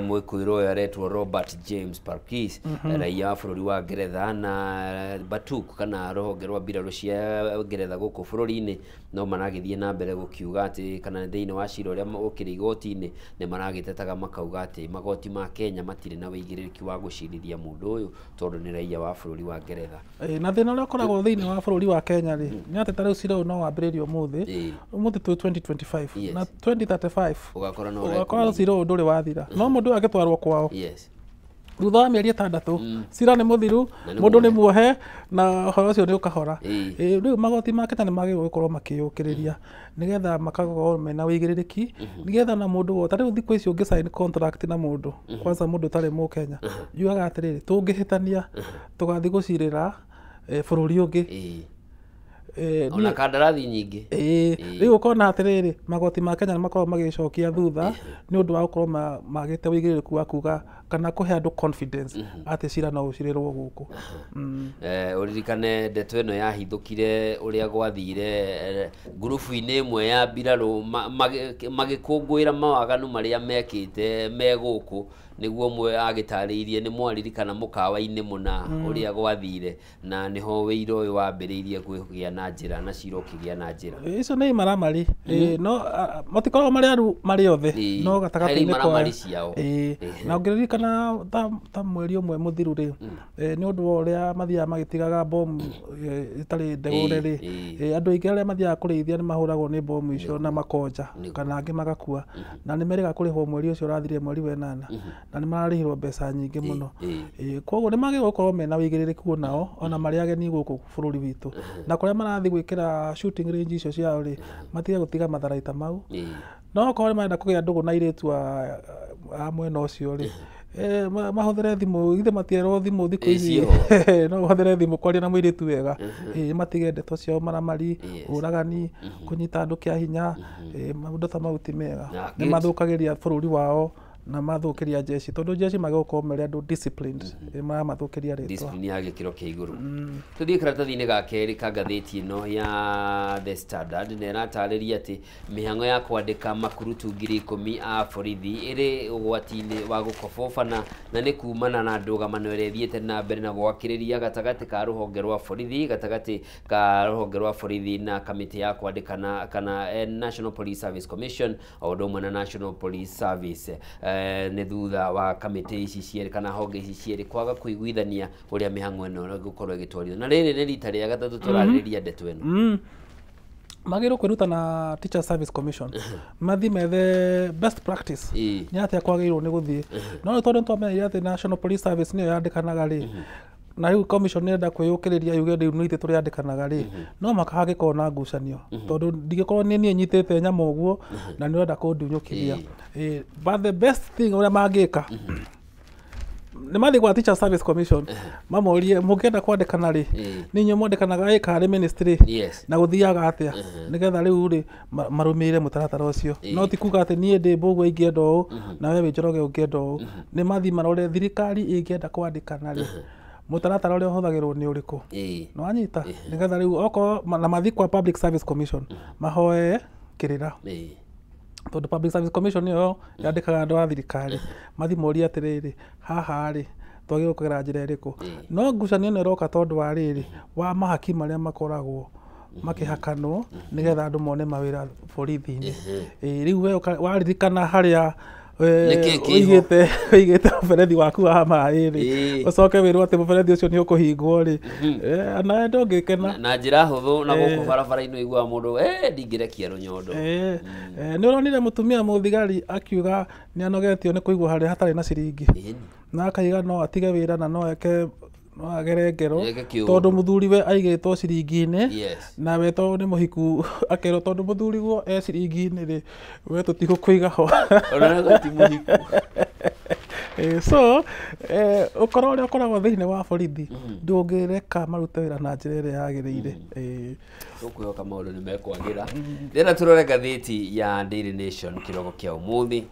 Mwĩkũĩrwo ũyũ aretwo Robert James Parkis, raia wa bũrũri wa Ngeretha, na Batuk kana rũhonge rwa mbirarũ cia Ngeretha gũkũ bũrũri-inĩ no maragĩthiĩ na mbere gũkiuga atĩ kana thĩinĩ wa cira ũrĩa ũkĩrĩ igoti-inĩ nĩ maragĩtetaga makauga atĩ magoti ma Kenya matirĩ na wĩigĩrĩrĩki wa gũcirithia mũndũ ũyũ tondũ nĩ raia wa bũrũri wa Ngeretha. Na thĩna ũrĩa ũkoragwo thĩinĩ wa bũrũri wa Kenya rĩ, nĩ atĩ tarĩu cira ũyũ no wambĩrĩrio ũmũthĩ twĩ 2025 na 2035 ũgakora cira ũyũ ndũrĩ wathira, no mũndũ ũyũ agĩtwarwo kwao thutha wa mĩeri 6 cira nĩ mũthiru, mũndũ nĩ muohe na ũhoro ũcio nĩ ũkahora. Rĩu magoti ma Kenya nĩ magĩrĩirwo gũkorwo makĩyũkĩrĩria nĩgetha makakorwo mena wĩigĩrĩrĩki, nĩgetha na mũndũ wothe tarĩu thikũ ici ũngĩ sign contract na mũndũ kwanza mũndũ ũtarĩ Mũkenya, yugaga atĩrĩrĩ, tũngĩhĩtania tũgathiĩ gũcirĩra bũrũri ũngĩ ona kandarathi nyingĩ. Rĩu ũkona atĩrĩrĩ, magoti ma Kenya nĩ makoragwo magĩcokia thutha nĩ ũndũ wa gũkorwo magĩte wĩigĩrĩrĩku wa kuga kana kũhe andũ confidence atĩ cira no ũcirĩrwo gũkũ. Ũririkane ndeto ĩno yahithũkire ũrĩa gwathire ngurubu-inĩ ĩmwe ya mbirarũ magĩkũngũĩra mawaganu marĩa mekĩte me gũkũ, nĩguo ũmwe agĩtarĩirie nĩ mwaririkana mũkawa-inĩ mũna ũrĩa gwathire, na nĩho wĩira ũyũ wambĩrĩirie kũgĩa na njĩra na cira ũkĩgĩa na njĩra. Icio nĩ imaramari, no matikoragwo marĩ othe, no gatagatĩ-inĩ kwao. Na ũngĩririkana ta mweri ũmwe mũthiru rĩ, nĩ ũndũ wa ũrĩa mathiaga magĩtigaga bomu itarĩ ndegũre rĩ, andũ aingĩ arĩa mathiaga kũrĩithia nĩ mahũragwo nĩ bomu icio na makonja kana angĩ magakua, na nĩ merĩga kũrĩhwo mweri ũcio ũrathirire mweri wa 8 na nĩ mararĩhirwo mbeca nyingĩ mũno. Koguo nĩ magĩrĩirwo gũkorwo mena wĩigĩrĩrĩku onao ona marĩ ageni gũkũ bũrũri witũ, na kũrĩa marathiĩ gwĩkĩra shooting range icio ciao rĩ, matige gũtiga matharaita mau, no okorwo nĩ marenda kũgĩa ndũgũ na airĩtu a mwena ũcio rĩ, mahũthĩre thimũ, ithe matierwo thimũ thikũ ici, no mahũthĩre thimũ kwaria na mũirĩtu wega, matige ndeto ciao maramari, ũragani, kũnyita andũ kĩa hinya, maũndũ ta mau ti mega, nĩ mathũkagĩria bũrũri wao na mathũkĩria jeshi, tondũ jeshi magĩgũkorwo marĩ andũ disciplined, maramathũkĩria rĩtwa. Discipline ya gĩkĩro kĩa igũrũ. Tũthiĩ karatathi-inĩ ga kerĩ ka ngathĩti ĩno ya The Standard, na ĩratarĩria atĩ mĩhang'o ya kwandĩka makurutu 10,000 a borithi ĩrĩ ũgwati-inĩ wa gũkobobana, na nĩ kumana na ndũgamano ĩrĩa ĩthiĩte na mbere na gwakĩrĩria gatagatĩ ka rũhonge rwa borithi, gatagatĩ ka rũhonge rwa borithi na kamĩtĩ ya kwandĩkana kana National Police Service Commission o ũndũ ũmwe na National Police Service. Nĩ thutha wa kamĩtĩ ici cierĩ kana honge ici cierĩ kwaga kũiguithania ũrĩa mĩhang'o ĩno ĩgũkorwo ĩgĩtwarithio, na rĩrĩ nĩ rita rĩa gatatũ tũrarĩrĩria ndeto ĩno. Magĩrĩirwo kwĩruta na Teacher Service Commission, mathiĩ methe best practice nĩ atĩa kwagĩrĩirwo nĩ gũthiĩ, no tondũ nĩtwamenyire atĩ National Police Service nĩyo yandĩkanaga rĩ, na rĩu commission nĩrenda kwĩyũkĩrĩria yuge rĩu nĩ ithuĩ tũrĩandĩkanaga rĩ, no makahagĩkorwo na ngucanio, tondũ ndingĩkorwo niĩ nyitĩte nyama ũguo na nĩũrenda kũndunyũkĩria. But the best thing ũrĩa mangĩka nĩ mathiĩ gwa Teacher Service Commission mamorie mũngĩenda kwandĩkana rĩ, nĩ inyuĩ mwandĩkanaga harĩ ministry na gũthiaga atĩa, nĩgetha rĩu rĩ marũmĩrĩre mũtaratara ũcio, no ti kuga atĩ niĩ ndĩ Mbũgua ingĩenda ũũ na wewe Njoroge ũngĩenda ũũ. Nĩ mathiĩ marore thirikari ĩngĩenda kwandĩkana rĩ, mũtaratara ũrĩa ũhũthagĩrwo nĩ ũrĩkũ, nĩ wanyita, nĩgetha rĩu okorwo na mathiĩ kwa Public Service Commission mahoe kĩrĩra, tondũ Public Service Commission nĩyo yandĩkaga andũ a thirikari, mathiĩ morie atĩrĩrĩ, haha rĩ twagĩrĩirwo kũgera njĩra ĩrĩkũ. No ngucanio ĩno ĩroka tondũ wa rĩrĩ wa mahaki marĩa makoragwo makĩhakanwo nĩgetha andũ mone mawĩra borithi-inĩ. Rĩu we waririkana harĩa ũigĩte mũberethi waku wa maĩ rĩ, ũcoke wĩrwo atĩ mũberethi ũcio nĩ ũkũhingwo rĩ, nawe ndũngĩkena na njĩra hũthũ na gũkũ barabara-inĩ ũiguaga mũndũ ndingĩrekia rũnyondo. Nĩ ũronire mũtumia mũthigari akiuga nĩ anogetio nĩ kũigwo harĩa hatarĩ na ciringi, na akaiga no atige wĩra na no eke no agere ngero tondũ mũthuri we aigĩtwo ciringi-inĩ, na we tondũ nĩ mũhiku akerwo tondũ mũthuri guo ciringi-inĩ rĩ, we tũtigũkũiga ho. So ukora uria ukoragwo thiini wa borithi ndungireka marute wira na njira iria yagirire. Tukwĩhoka maũndũ nĩ mekwagira. Rĩrĩa turore ngathĩti ya Daily Nation kĩroko kĩa ũmũthĩ,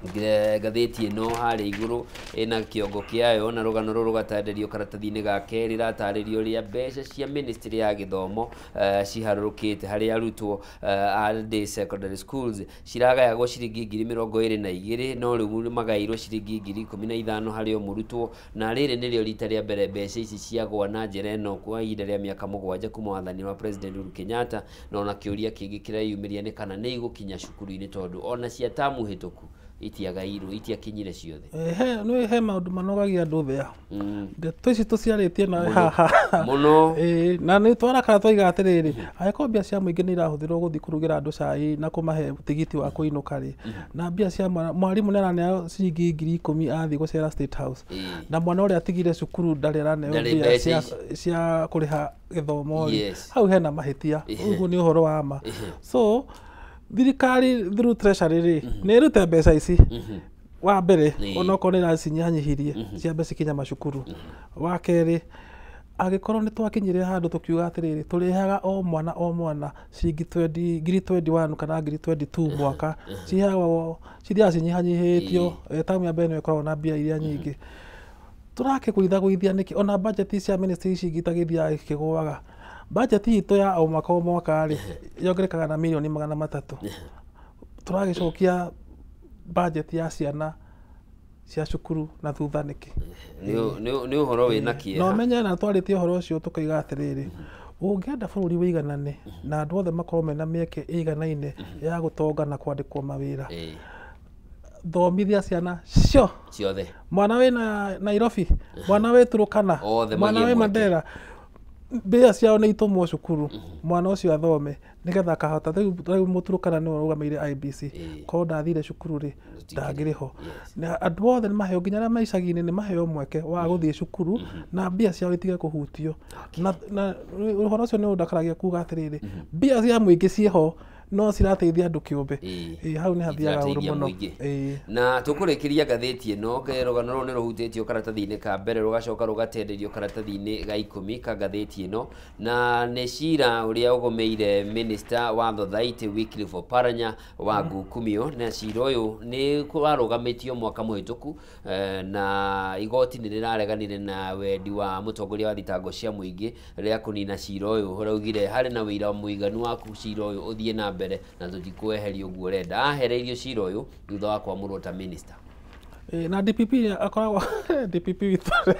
ngathĩti ĩno harĩa igũrũ ĩna kĩongo kĩayo na rũgano rũrũ gatarĩrio karatathi-inĩ ga kerĩ ratarĩrio ũrĩa mbeca cia ministry ya gĩthomo ciharũrũkĩte harĩ arutwo a day secondary schools ciragayagwo ciringi 22,000 no rĩu magairwo ciringi 15,000 harĩ o mũrutwo, na rĩrĩ nĩrĩo rita rĩa mbere mbeca ici ciagwa na njĩra ĩno kwa ihinda rĩa mĩaka 7 kuma wathani wa President Uhuru Kenyatta, na ona kĩũria kĩngĩ kĩreyumĩria nĩ kana nĩ igũkinya cukuru-inĩ tondũ ona cia tamu hĩtũku itiagairwo itiakinyire ciothe. He maundu manogagia andu thea. Ndeto ici tuciarĩtie na haha muno na nĩ twarakara twoiga atĩrĩrĩ, angĩkorwo mbia cia mũingĩ nĩ irahũthĩrwo gũthiĩ kũrugĩra andũ cai na kũmahe tigiti wa kũinũka rĩ, na mbia cia mwarimũ nĩ araneo ciringi 10,000 athiĩ gũcera State House, na mwana ũrĩa atigire cukuru ndarĩ araneo mbia cia kũrĩha gĩthomo, hau hena mahĩtia. Ũguo nĩ ũhoro wa ma. So thirikari through treasury rĩ nĩ ĩrute mbeca ici wa mbere onokorwo nĩ iracinyanyihirie ciambe cikinya macukuru. Wa kerĩ, angĩkorwo nĩ twakinyire handũ tukiuga atĩrĩrĩ tũrĩhaga o mwana ciringi 21 kana 22 mwaka, ciheagwo cithiaga cinyihanyihĩtio tamu ya mbere nĩ ĩkoragwo na mbia iria nyingĩ. Turakĩgũithagũithia nĩkĩ? Ona budget cia ministry ici gĩtagĩthiaga gĩkĩgũaga. Budget itũ ya o mwaka rĩ yongerekaga na milioni 300. Turagĩcokia budget ya ciana cia cukuru na thutha nĩkĩ? Nĩ ũhoro wĩna kĩeha. No menye na twarĩtie ũhoro ũcio tũkaiga atĩrĩrĩ, ũngĩenda bũrũri wĩiganane na andũ othe makorwo mena mĩeke ĩiganaine ya gũtonga na kwandĩkwo mawĩra, thomithia ciana ciothe. Mwana wĩ Nairobi, mwana wĩ Turukana, mwana wĩ Mandera, mbia ciao nĩ itũmwo cukuru, mwana ũcio athome nĩgetha akahota. Rĩu Mũturukana nĩwe ũrũgamĩrĩire IEBC, korwo ndathire cukuru rĩ ndangĩrĩho. Na andũ othe nĩ maheo, nginya arĩa me icagi-inĩ nĩ maheo mweke wa gũthiĩ cukuru na mbia ciao itige kũhutio. Na ũhoro ũcio nĩ ũndakaragia kuga atĩrĩrĩ, mbia cia mũingĩ ciĩho no cirateithia andũ kĩũmbe. Hau nĩ hathiaga ũru mũno. Na tũkũrĩkĩria ngathĩti ĩno, rũgano rũrũ nĩ rũhutĩtio karatathi-inĩ ka mbere rũgacoka rũgatenderio karatathi-inĩ ga 10 ka ngathĩti ĩno, na nĩ cira ũrĩa ũgũmĩire Minister wa Thothaitĩ Wycliffe Oparanya wa Ngukumio, na cira ũyũ nĩ warũgamĩtio mwaka mũhĩtũku na igoti nĩ rĩrareganire na wendi wa mũtongoria wa thitango cia mũingĩ rĩa kũnina cira ũyũ. Ũraugire harĩ na wĩira mũiganu wa cira ũyũ ũthiĩ na mbere na tũtikweheria ũguo renda. Ahereirio cira ũyũ thutha wa kwamũrwo ta minister. Na DPP akoragwo DPP witũ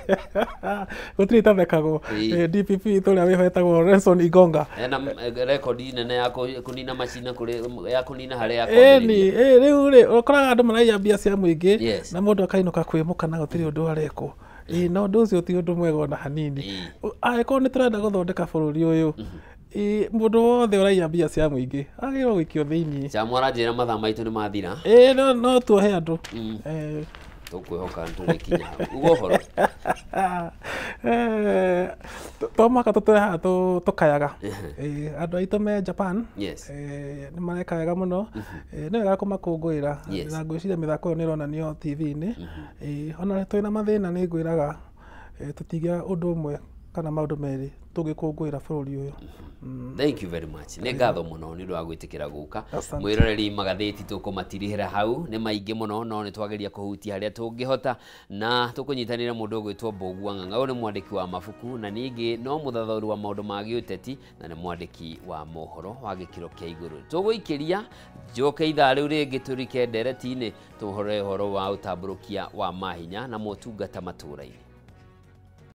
gũtirĩ itathekagwo. DPP witũ ũrĩa wĩhetagwo Renson Igonga ena rekodi nene ya kũnina macina kũrĩ ya kũnina harĩa ya kwambĩrĩria. Rĩu rĩ ũkoraga andũ maraiya mbia cia mũingĩ na mũndũ akainũka kwĩmũka na gũtirĩ ũndũ arekwo. Na ũndũ ũcio ti ũndũ mwega ona hanini. Angĩkorwo nĩ tũrenda gũthondeka bũrũri ũyũ, mũndũ wothe ũraiya mbia cia mũingĩ agĩrĩirwo gũikio thĩiniĩ. Camwara njĩra mathaa maitũ nĩ mathira. No tuohe andũ. Tũkwĩhoka tũrĩkinya hau. Uguo ũhoro. To mũhaka tũtũre haha tũkayaga. Andũ aitũ me Japan nĩ mareka wega mũno. Nĩ wega kũmakũngũĩra. Na ngwĩciria mĩthako ĩyo nĩ ĩronanio TV-inĩ. Ona twĩna mathĩna nĩ ngwĩraga tũtigĩa ũndũ ũmwe kana maũndũ merĩ tũgĩkũngũĩra bũrũri ũyũ. Thank you very much. Nĩ ngatho mũno nĩ ũndũ wa gwĩtĩkĩra gũka. Mwĩroreri magathĩti tũkũmatirihĩra hau nĩ maingĩ mũno, no nĩ twageria kũhutia harĩa tũngĩhota, na tũkũnyitanĩra mũndũ ũgwĩtwo Mbogu wa Ng'ang'a. Ũyũ nĩ mwandĩki wa mabuku na ningĩ no mũthathaũri wa maũndũ ma gĩũteti na nĩ mwandĩki wa mohoro wa gĩkĩro kĩa igũrũ. Tũgũikĩria njoke ithaa rĩu rĩngĩ tũrike ndereti-inĩ tũhoro ũhoro wa ũtambũrũkia wa mahinya na motungata matũũra-inĩ.